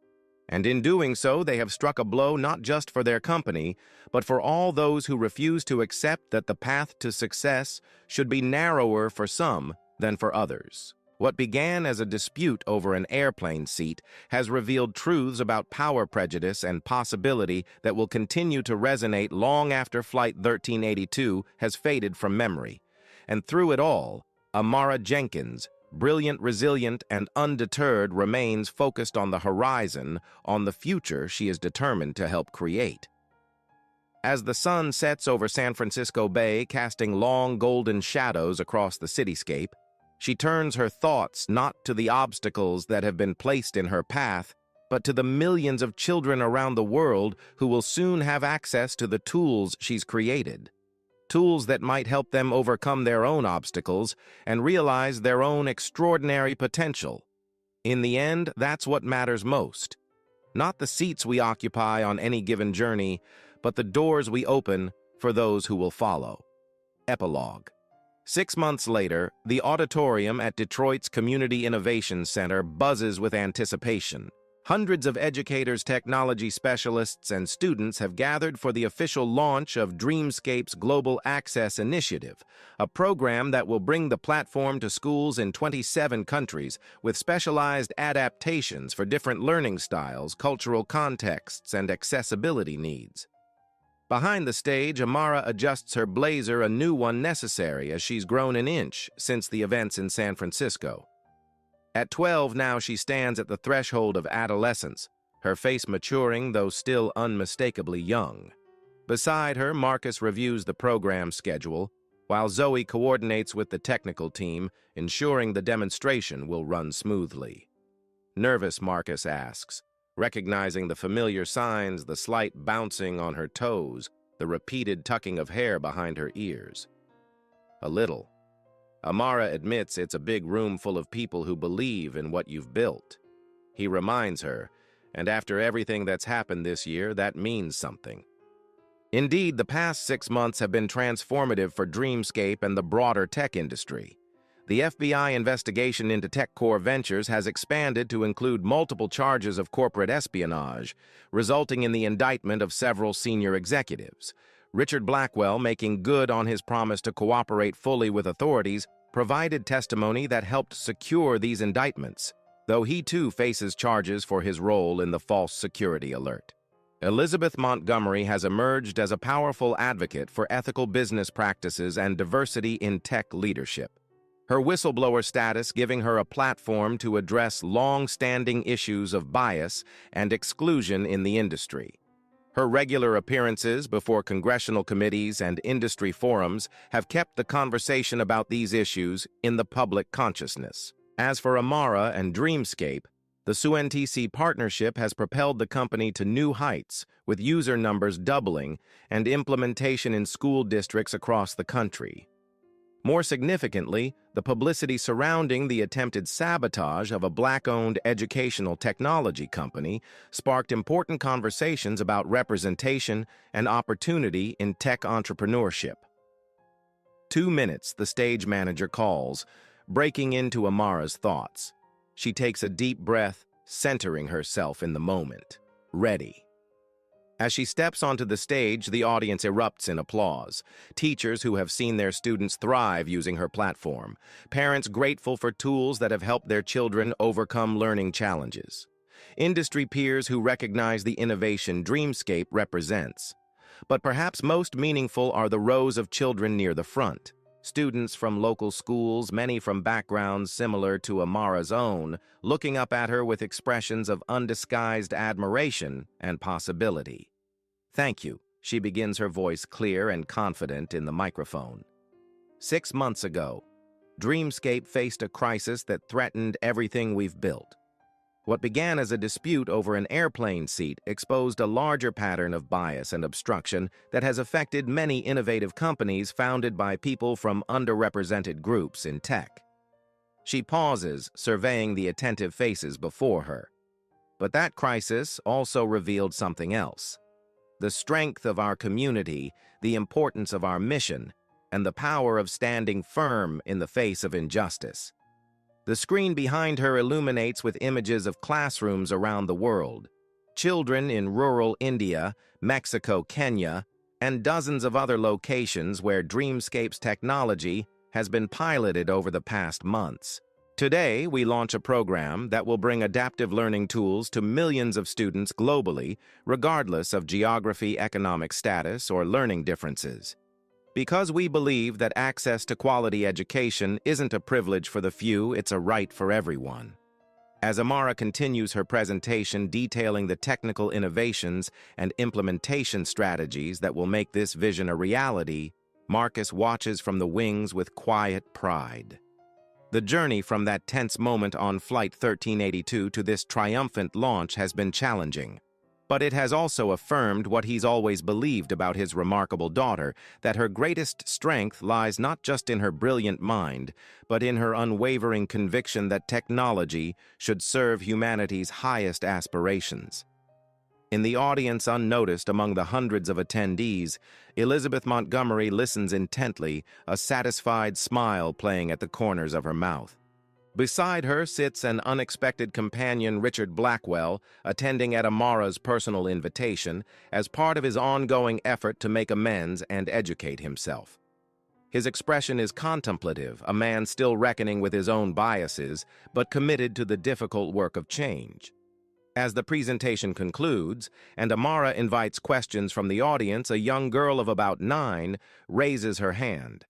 And in doing so, they have struck a blow not just for their company, but for all those who refuse to accept that the path to success should be narrower for some than for others. What began as a dispute over an airplane seat has revealed truths about power prejudice and possibility that will continue to resonate long after Flight 1382 has faded from memory. And through it all, Amara Jenkins, brilliant, resilient, and undeterred, remains focused on the horizon, on the future she is determined to help create. As the sun sets over San Francisco Bay, casting long golden shadows across the cityscape, she turns her thoughts not to the obstacles that have been placed in her path, but to the millions of children around the world who will soon have access to the tools she's created. Tools that might help them overcome their own obstacles and realize their own extraordinary potential. In the end, that's what matters most. Not the seats we occupy on any given journey, but the doors we open for those who will follow. Epilogue. 6 months later, the auditorium at Detroit's Community Innovation Center buzzes with anticipation. Hundreds of educators, technology specialists, and students have gathered for the official launch of Dreamscape's Global Access Initiative, a program that will bring the platform to schools in 27 countries with specialized adaptations for different learning styles, cultural contexts, and accessibility needs. Behind the stage, Amara adjusts her blazer, a new one necessary as she's grown an inch since the events in San Francisco. At 12 now, she stands at the threshold of adolescence, her face maturing though still unmistakably young. Beside her, Marcus reviews the program schedule, while Zoe coordinates with the technical team, ensuring the demonstration will run smoothly. Nervous, Marcus asks, recognizing the familiar signs, the slight bouncing on her toes, the repeated tucking of hair behind her ears. A little. Amara admits it's a big room full of people who believe in what you've built. He reminds her, and after everything that's happened this year, that means something. Indeed, the past 6 months have been transformative for Dreamscape and the broader tech industry. The FBI investigation into TechCore Ventures has expanded to include multiple charges of corporate espionage, resulting in the indictment of several senior executives. Richard Blackwell, making good on his promise to cooperate fully with authorities, provided testimony that helped secure these indictments, though he too faces charges for his role in the false security alert. Elizabeth Montgomery has emerged as a powerful advocate for ethical business practices and diversity in tech leadership, her whistleblower status giving her a platform to address long-standing issues of bias and exclusion in the industry. Her regular appearances before congressional committees and industry forums have kept the conversation about these issues in the public consciousness. As for Amara and Dreamscape, the SUNTC partnership has propelled the company to new heights, with user numbers doubling and implementation in school districts across the country. More significantly, the publicity surrounding the attempted sabotage of a Black-owned educational technology company sparked important conversations about representation and opportunity in tech entrepreneurship. 2 minutes, the stage manager calls, breaking into Amara's thoughts. She takes a deep breath, centering herself in the moment. Ready. As she steps onto the stage, the audience erupts in applause. Teachers who have seen their students thrive using her platform. Parents grateful for tools that have helped their children overcome learning challenges. Industry peers who recognize the innovation Dreamscape represents. but perhaps most meaningful are the rows of children near the front. Students from local schools, many from backgrounds similar to Amara's own, looking up at her with expressions of undisguised admiration and possibility. "Thank you," she begins, her voice clear and confident in the microphone. 6 months ago, Dreamscape faced a crisis that threatened everything we've built. What began as a dispute over an airplane seat exposed a larger pattern of bias and obstruction that has affected many innovative companies founded by people from underrepresented groups in tech. She pauses, surveying the attentive faces before her. But that crisis also revealed something else: the strength of our community, the importance of our mission, and the power of standing firm in the face of injustice. The screen behind her illuminates with images of classrooms around the world, children in rural India, Mexico, Kenya, and dozens of other locations where Dreamscape's technology has been piloted over the past months. Today, we launch a program that will bring adaptive learning tools to millions of students globally, regardless of geography, economic status, or learning differences. Because we believe that access to quality education isn't a privilege for the few, it's a right for everyone. As Amara continues her presentation detailing the technical innovations and implementation strategies that will make this vision a reality, Marcus watches from the wings with quiet pride. The journey from that tense moment on Flight 1382 to this triumphant launch has been challenging. But it has also affirmed what he's always believed about his remarkable daughter, that her greatest strength lies not just in her brilliant mind, but in her unwavering conviction that technology should serve humanity's highest aspirations. In the audience unnoticed among the hundreds of attendees, Elizabeth Montgomery listens intently, a satisfied smile playing at the corners of her mouth. Beside her sits an unexpected companion, Richard Blackwell, attending at Amara's personal invitation as part of his ongoing effort to make amends and educate himself. His expression is contemplative, a man still reckoning with his own biases, but committed to the difficult work of change. As the presentation concludes, and Amara invites questions from the audience, a young girl of about 9 raises her hand.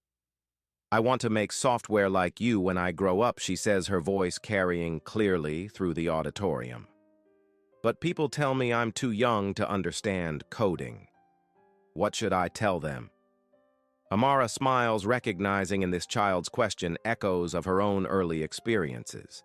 "I want to make software like you when I grow up," she says, her voice carrying clearly through the auditorium. "But people tell me I'm too young to understand coding. What should I tell them?" Amara smiles, recognizing in this child's question echoes of her own early experiences.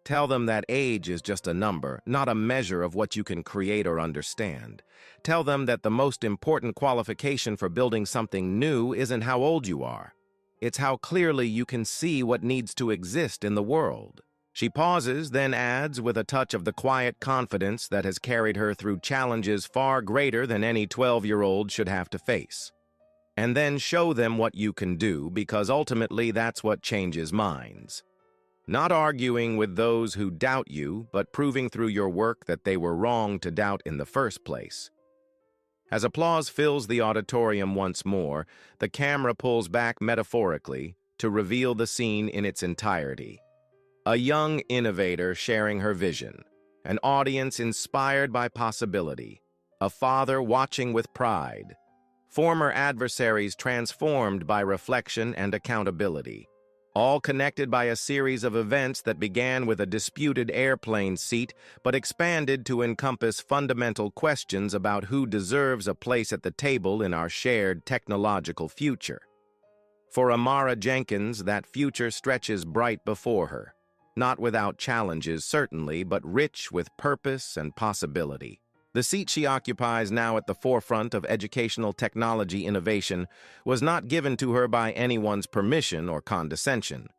"Tell them that age is just a number, not a measure of what you can create or understand. Tell them that the most important qualification for building something new isn't how old you are. It's how clearly you can see what needs to exist in the world." She pauses, then adds with a touch of the quiet confidence that has carried her through challenges far greater than any 12-year-old should have to face. "And then show them what you can do, because ultimately that's what changes minds. Not arguing with those who doubt you, but proving through your work that they were wrong to doubt in the first place." As applause fills the auditorium once more, the camera pulls back metaphorically to reveal the scene in its entirety. A young innovator sharing her vision, an audience inspired by possibility, a father watching with pride, former adversaries transformed by reflection and accountability, all connected by a series of events that began with a disputed airplane seat but expanded to encompass fundamental questions about who deserves a place at the table in our shared technological future. For Amara Jenkins, that future stretches bright before her, not without challenges certainly, but rich with purpose and possibility. The seat she occupies now at the forefront of educational technology innovation was not given to her by anyone's permission or condescension.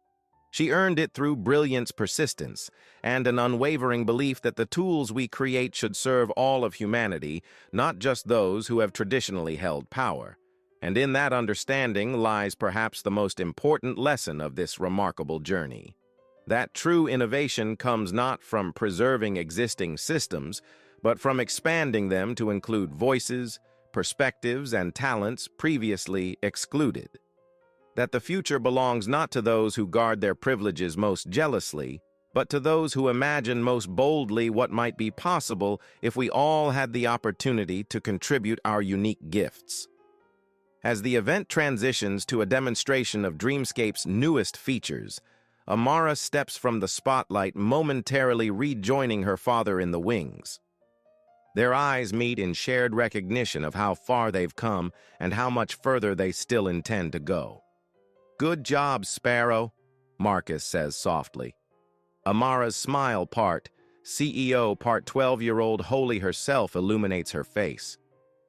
She earned it through brilliance, persistence, and an unwavering belief that the tools we create should serve all of humanity, not just those who have traditionally held power. And in that understanding lies perhaps the most important lesson of this remarkable journey. That true innovation comes not from preserving existing systems, but from expanding them to include voices, perspectives, and talents previously excluded. That the future belongs not to those who guard their privileges most jealously, but to those who imagine most boldly what might be possible if we all had the opportunity to contribute our unique gifts. As the event transitions to a demonstration of Dreamscape's newest features, Amara steps from the spotlight, momentarily rejoining her father in the wings. Their eyes meet in shared recognition of how far they've come and how much further they still intend to go. "Good job, Sparrow," Marcus says softly. Amara's smile CEO part 12-year-old Holy herself illuminates her face.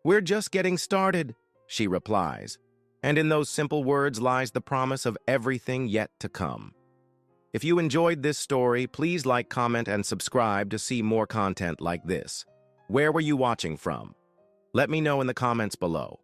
"We're just getting started," she replies, and in those simple words lies the promise of everything yet to come. If you enjoyed this story, please like, comment, and subscribe to see more content like this. Where were you watching from? Let me know in the comments below.